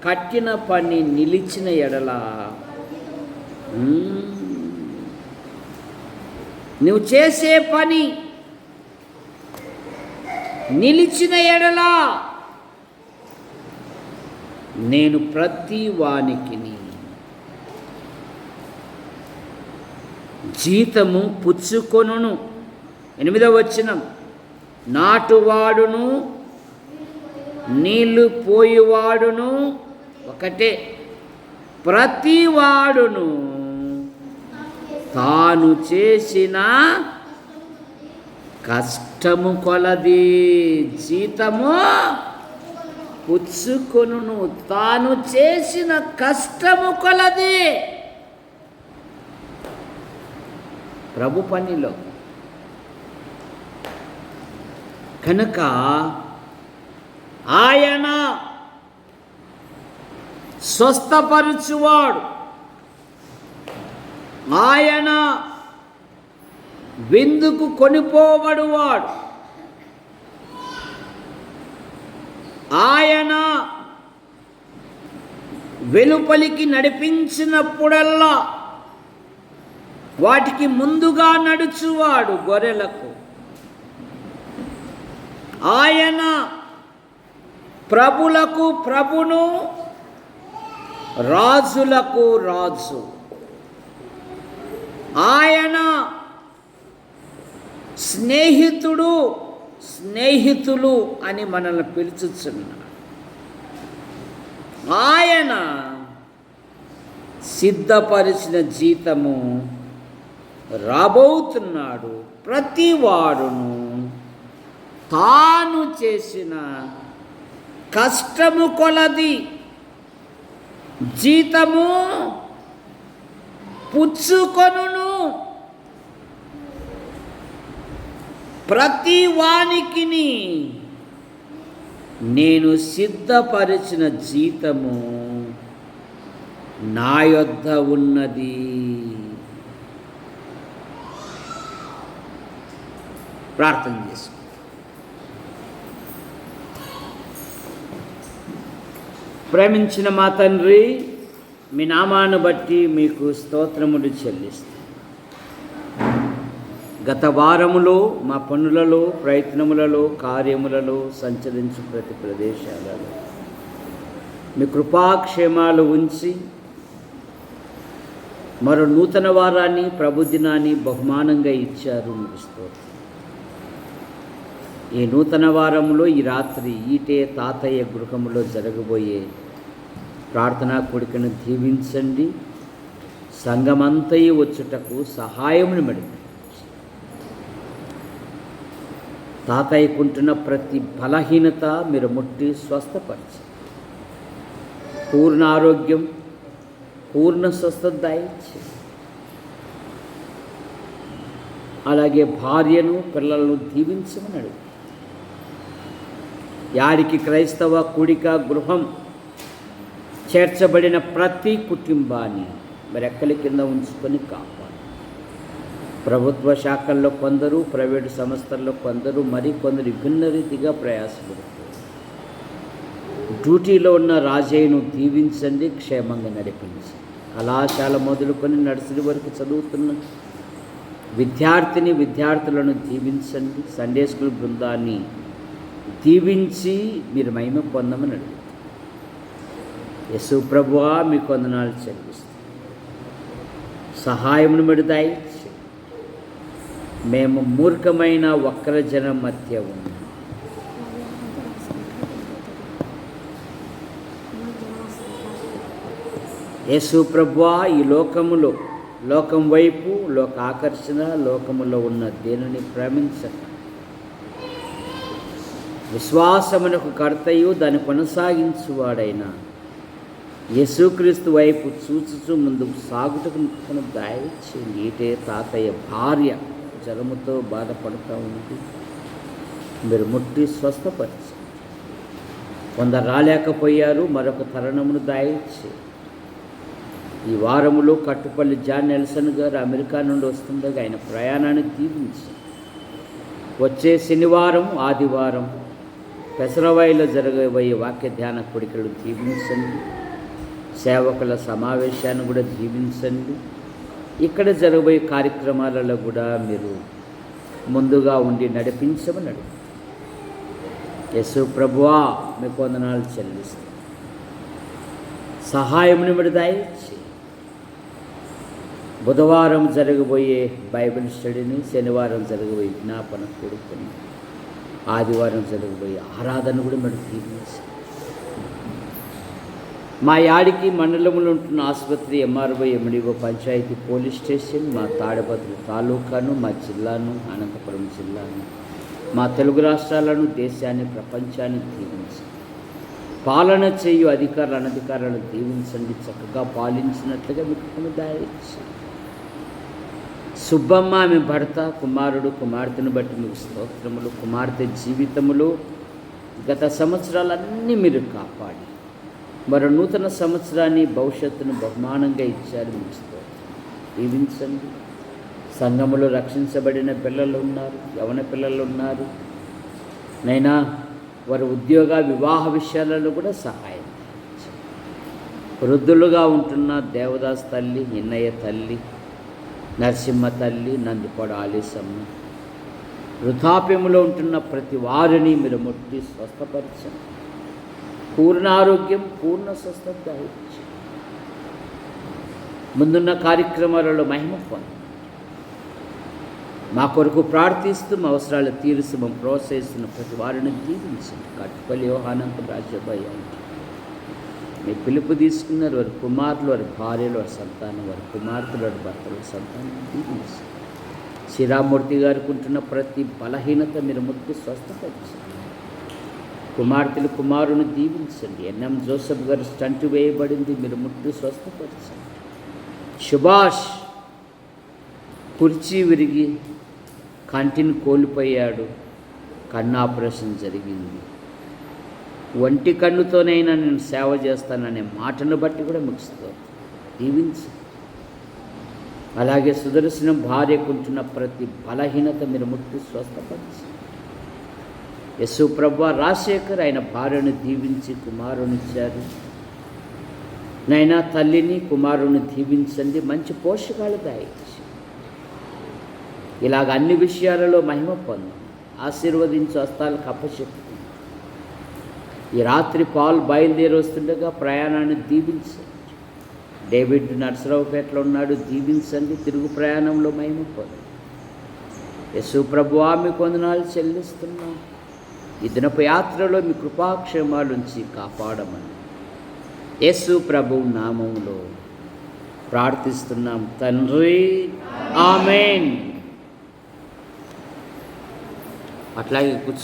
కట్టిన పని నిలిచిన ఎడల, నువ్వు చేసే పని నిలిచిన ఎడల నేను ప్రతి వానికిని జీతము పుచ్చుకొనును. 8వ వచనం, నాటువాడును నీళ్లు పోయివాడును ఒకటే, ప్రతి వాడును తాను చేసిన కష్టము కొలది జీతము పుచ్చుకొనును. తాను చేసిన కష్టము కొలది. ప్రభు పనిలో కనుక ఆయన స్వస్థపరచువాడు, ఆయన విందుకు కొనిపోబడువాడు, ఆయన వెలుపలికి నడిపించినప్పుడల్లా వాటికి ముందుగా నడుచువాడు గొర్రెలకు. ఆయన ప్రభులకు ప్రభును, రాజులకు రాజు. ఆయన స్నేహితులు అని మనల్ని పిలుచుచున్నాడు. ఆయన సిద్ధపరిచిన జీతము రాబోతున్నాడు. ప్రతి వాడును తాను చేసిన కష్టము కొలది జీతము పుచ్చుకొనును. ప్రతి వానికిని నేను సిద్ధపరిచిన జీతము నా యొద్ద ఉన్నది. ప్రార్థన చేసుకో. ప్రేమించిన మా తండ్రి, మీ నామాను బట్టి మీకు స్తోత్రములు చెల్లిస్తాను. గత వారములో మా పనులలో, ప్రయత్నములలో, కార్యములలో సంచరించు ప్రతి ప్రదేశాలలో మీ కృపాక్షేమాలు ఉంచి మరో నూతన వారాన్ని, ప్రభుదినాన్ని బహుమానంగా ఇచ్చారు. మీకు స్తోత్రం. ఈ నూతన వారంలో ఈ రాత్రి ఈటే తాతయ్య గృహంలో జరగబోయే ప్రార్థనా కూడికను దీవించండి. సంఘమంతయు వచ్చుటకు సహాయమును మెడిపి తాతయ్యకుంటున్న ప్రతి బలహీనత మీరు ముట్టి స్వస్థపరిచి పూర్ణ ఆరోగ్యం, పూర్ణ స్వస్థత దయచి, అలాగే భార్యను పిల్లలను దీవించమని అడుగు. యాడికి క్రైస్తవ కూడిక గృహం చేర్చబడిన ప్రతి కుటుంబాన్ని రెక్కల కింద ఉంచుకొని కాపాడు. ప్రభుత్వ శాఖల్లో కొందరు, ప్రైవేటు సంస్థల్లో కొందరు, కొందరు విభిన్న రీతిగా ప్రయాసపడుతారు. డ్యూటీలో ఉన్న రాజయ్యను దీవించండి, క్షేమంగా నడిపించి. కళాశాల మొదలుకొని నర్సరీ వరకు చదువుతున్న విద్యార్థులను దీవించండి. సండే స్కూల్ బృందాన్ని దీవించి మీరు మహిమ పొందమని అడుగుతారు. యేసు ప్రభువా మీకు వందనాలు చెల్లిస్తాం. సహాయమును మెడుదాయిచ్చి మేము మూర్ఖమైన వక్ర జనం మధ్య ఉన్నాం. యేసు ప్రభువా ఈ లోకం వైపు, లోక ఆకర్షణ, లోకములో ఉన్న దేనిని ప్రేమించక విశ్వాసమునకు కర్తయు దాన్ని కొనసాగించువాడైన యేసుక్రీస్తు వైపు చూచుచూ ముందుకు సాగుటకు దయచేయండి. ఈటే తాతయ్య భార్య జ్వరముతో బాధపడుతూ ఉంది, మీరు ముట్టి స్వస్థపరిచి. కొందరు రాలేకపోయారు, మరొక తరుణమును దయచేయండి. ఈ వారములో కట్టుపల్లి జాన్ నెల్సన్ గారు అమెరికా నుండి వస్తుండగా ఆయన ప్రయాణాన్ని దీవించి, వచ్చే శనివారం, ఆదివారం పెసరవాయిలో జరగబోయే వాక్య ధ్యాన కోడికలు దీవించండి. సేవకుల సమావేశాన్ని కూడా దీవించండి. ఇక్కడ జరగబోయే కార్యక్రమాలలో కూడా మీరు ముందుగా ఉండి నడిపించమని అడుగు. యేసు ప్రభువా మీకు వందనాలు చెల్లిస్తాం. సహాయముని విడదాయిచ్చి బుధవారం జరగబోయే బైబిల్ స్టడీని, శనివారం జరగబోయే విజ్ఞాపన కొడుకుని, ఆదివారం జరగబోయే ఆరాధన కూడా మీరు దీవించి. మా యాడికి మండలంలో ఉంటున్న ఆసుపత్రి, MRO, MDO, panchayat, police station, మా తాడపత్రి తాలూకాను, మా జిల్లాను, అనంతపురం జిల్లాను, మా తెలుగు రాష్ట్రాలను, దేశాన్ని, ప్రపంచాన్ని దీవించి. పాలన చేయు అధికారులు, అనధికారులను దీవించండి. చక్కగా పాలించినట్లుగా మీకు దయచేయండి. సుబ్బమ్మ ఆమె భర్త, కుమారుడు, కుమార్తెను బట్టి మీకు స్తోత్రములు. కుమార్తె జీవితములు గత సంవత్సరాలన్నీ మీరు కాపాడి మరో నూతన సంవత్సరాన్ని, భవిష్యత్తును బహుమానంగా ఇచ్చారు. మీకు స్తోత్రం. దీవించండి. సంఘములో రక్షించబడిన పిల్లలు ఉన్నారు, యవన పిల్లలు ఉన్నారు. నైనా వారి ఉద్యోగ, వివాహ విషయాలలో కూడా సహాయం. వృద్ధులుగా ఉంటున్న దేవదాస్ తల్లి, ఇన్నయ్య తల్లి, నరసింహ తల్లి, నందిపాడు ఆలీసమ్మ, వృద్ధాప్యములో ఉంటున్న ప్రతి వారిని మీరు ముట్టి స్వస్థపరచండి. పూర్ణ ఆరోగ్యం, పూర్ణ స్వస్థత ఇచ్చి ముందున్న కార్యక్రమాలలో మహిమ పొంది మా కొరకు ప్రార్థిస్తూ మా అవసరాలు తీరుస్తూ మేము ప్రోత్సహిస్తున్న ప్రతి వారిని దీవించండి. కట్టుపల్లి యోహానంత రాజ్యభయ్య మీ పిలుపు తీసుకున్నారు. వారి కుమారులు, వారి భార్యలు, వారి సంతానం, వారి కుమార్తెలు, వారి భర్తల సంతానం దీవించండి. శ్రీరామూర్తి గారికి ఉంటున్న ప్రతి బలహీనత మీరు ముట్టి స్వస్థపరచండి. కుమార్తెలు, కుమారుని దీవించండి. ఎన్ఎం జోసెఫ్ గారు స్టంట్ వేయబడింది, మీరు ముట్టి స్వస్థపరచండి. సుభాష్ కుర్చీ విరిగి కంటిని కోల్పోయాడు, కన్ను ఆపరేషన్ జరిగింది. ఒంటి కన్నుతోనైనా నేను సేవ చేస్తాననే మాటను బట్టి కూడా మీకు దీవించి. అలాగే సుదర్శనం భార్యకుంటున్న ప్రతి బలహీనత మీరు ముట్టి స్వస్థపరిచి. యేసు ప్రభువా రాజశేఖర్ ఆయన భార్యను దీవించి కుమారునిచ్చారు. నైనా తల్లిని, కుమారుని దీవించండి. మంచి పోషకాలు దయచేసి ఇలాగ అన్ని విషయాలలో మహిమ పొందాం. ఆశీర్వదించు, హస్తాలకు అప్పచెప్పు. ఈ రాత్రి పాలు బయలుదేరి వస్తుండగా ప్రయాణాన్ని దీవించండి. డేవిడ్ నర్సరావుపేటలో ఉన్నాడు, దీవించండి. తిరుగు ప్రయాణంలో మహిమ పొంది. యేసు ప్రభువా మీకు వందనాలు చెల్లిస్తున్నాం. ఈ దినపు యాత్రలో మీ కృపాక్షేమాలుంచి కాపాడమని యేసు ప్రభు నామములో ప్రార్థిస్తున్నాం తండ్రి, ఆమేన్. అట్లాగే కూర్చో.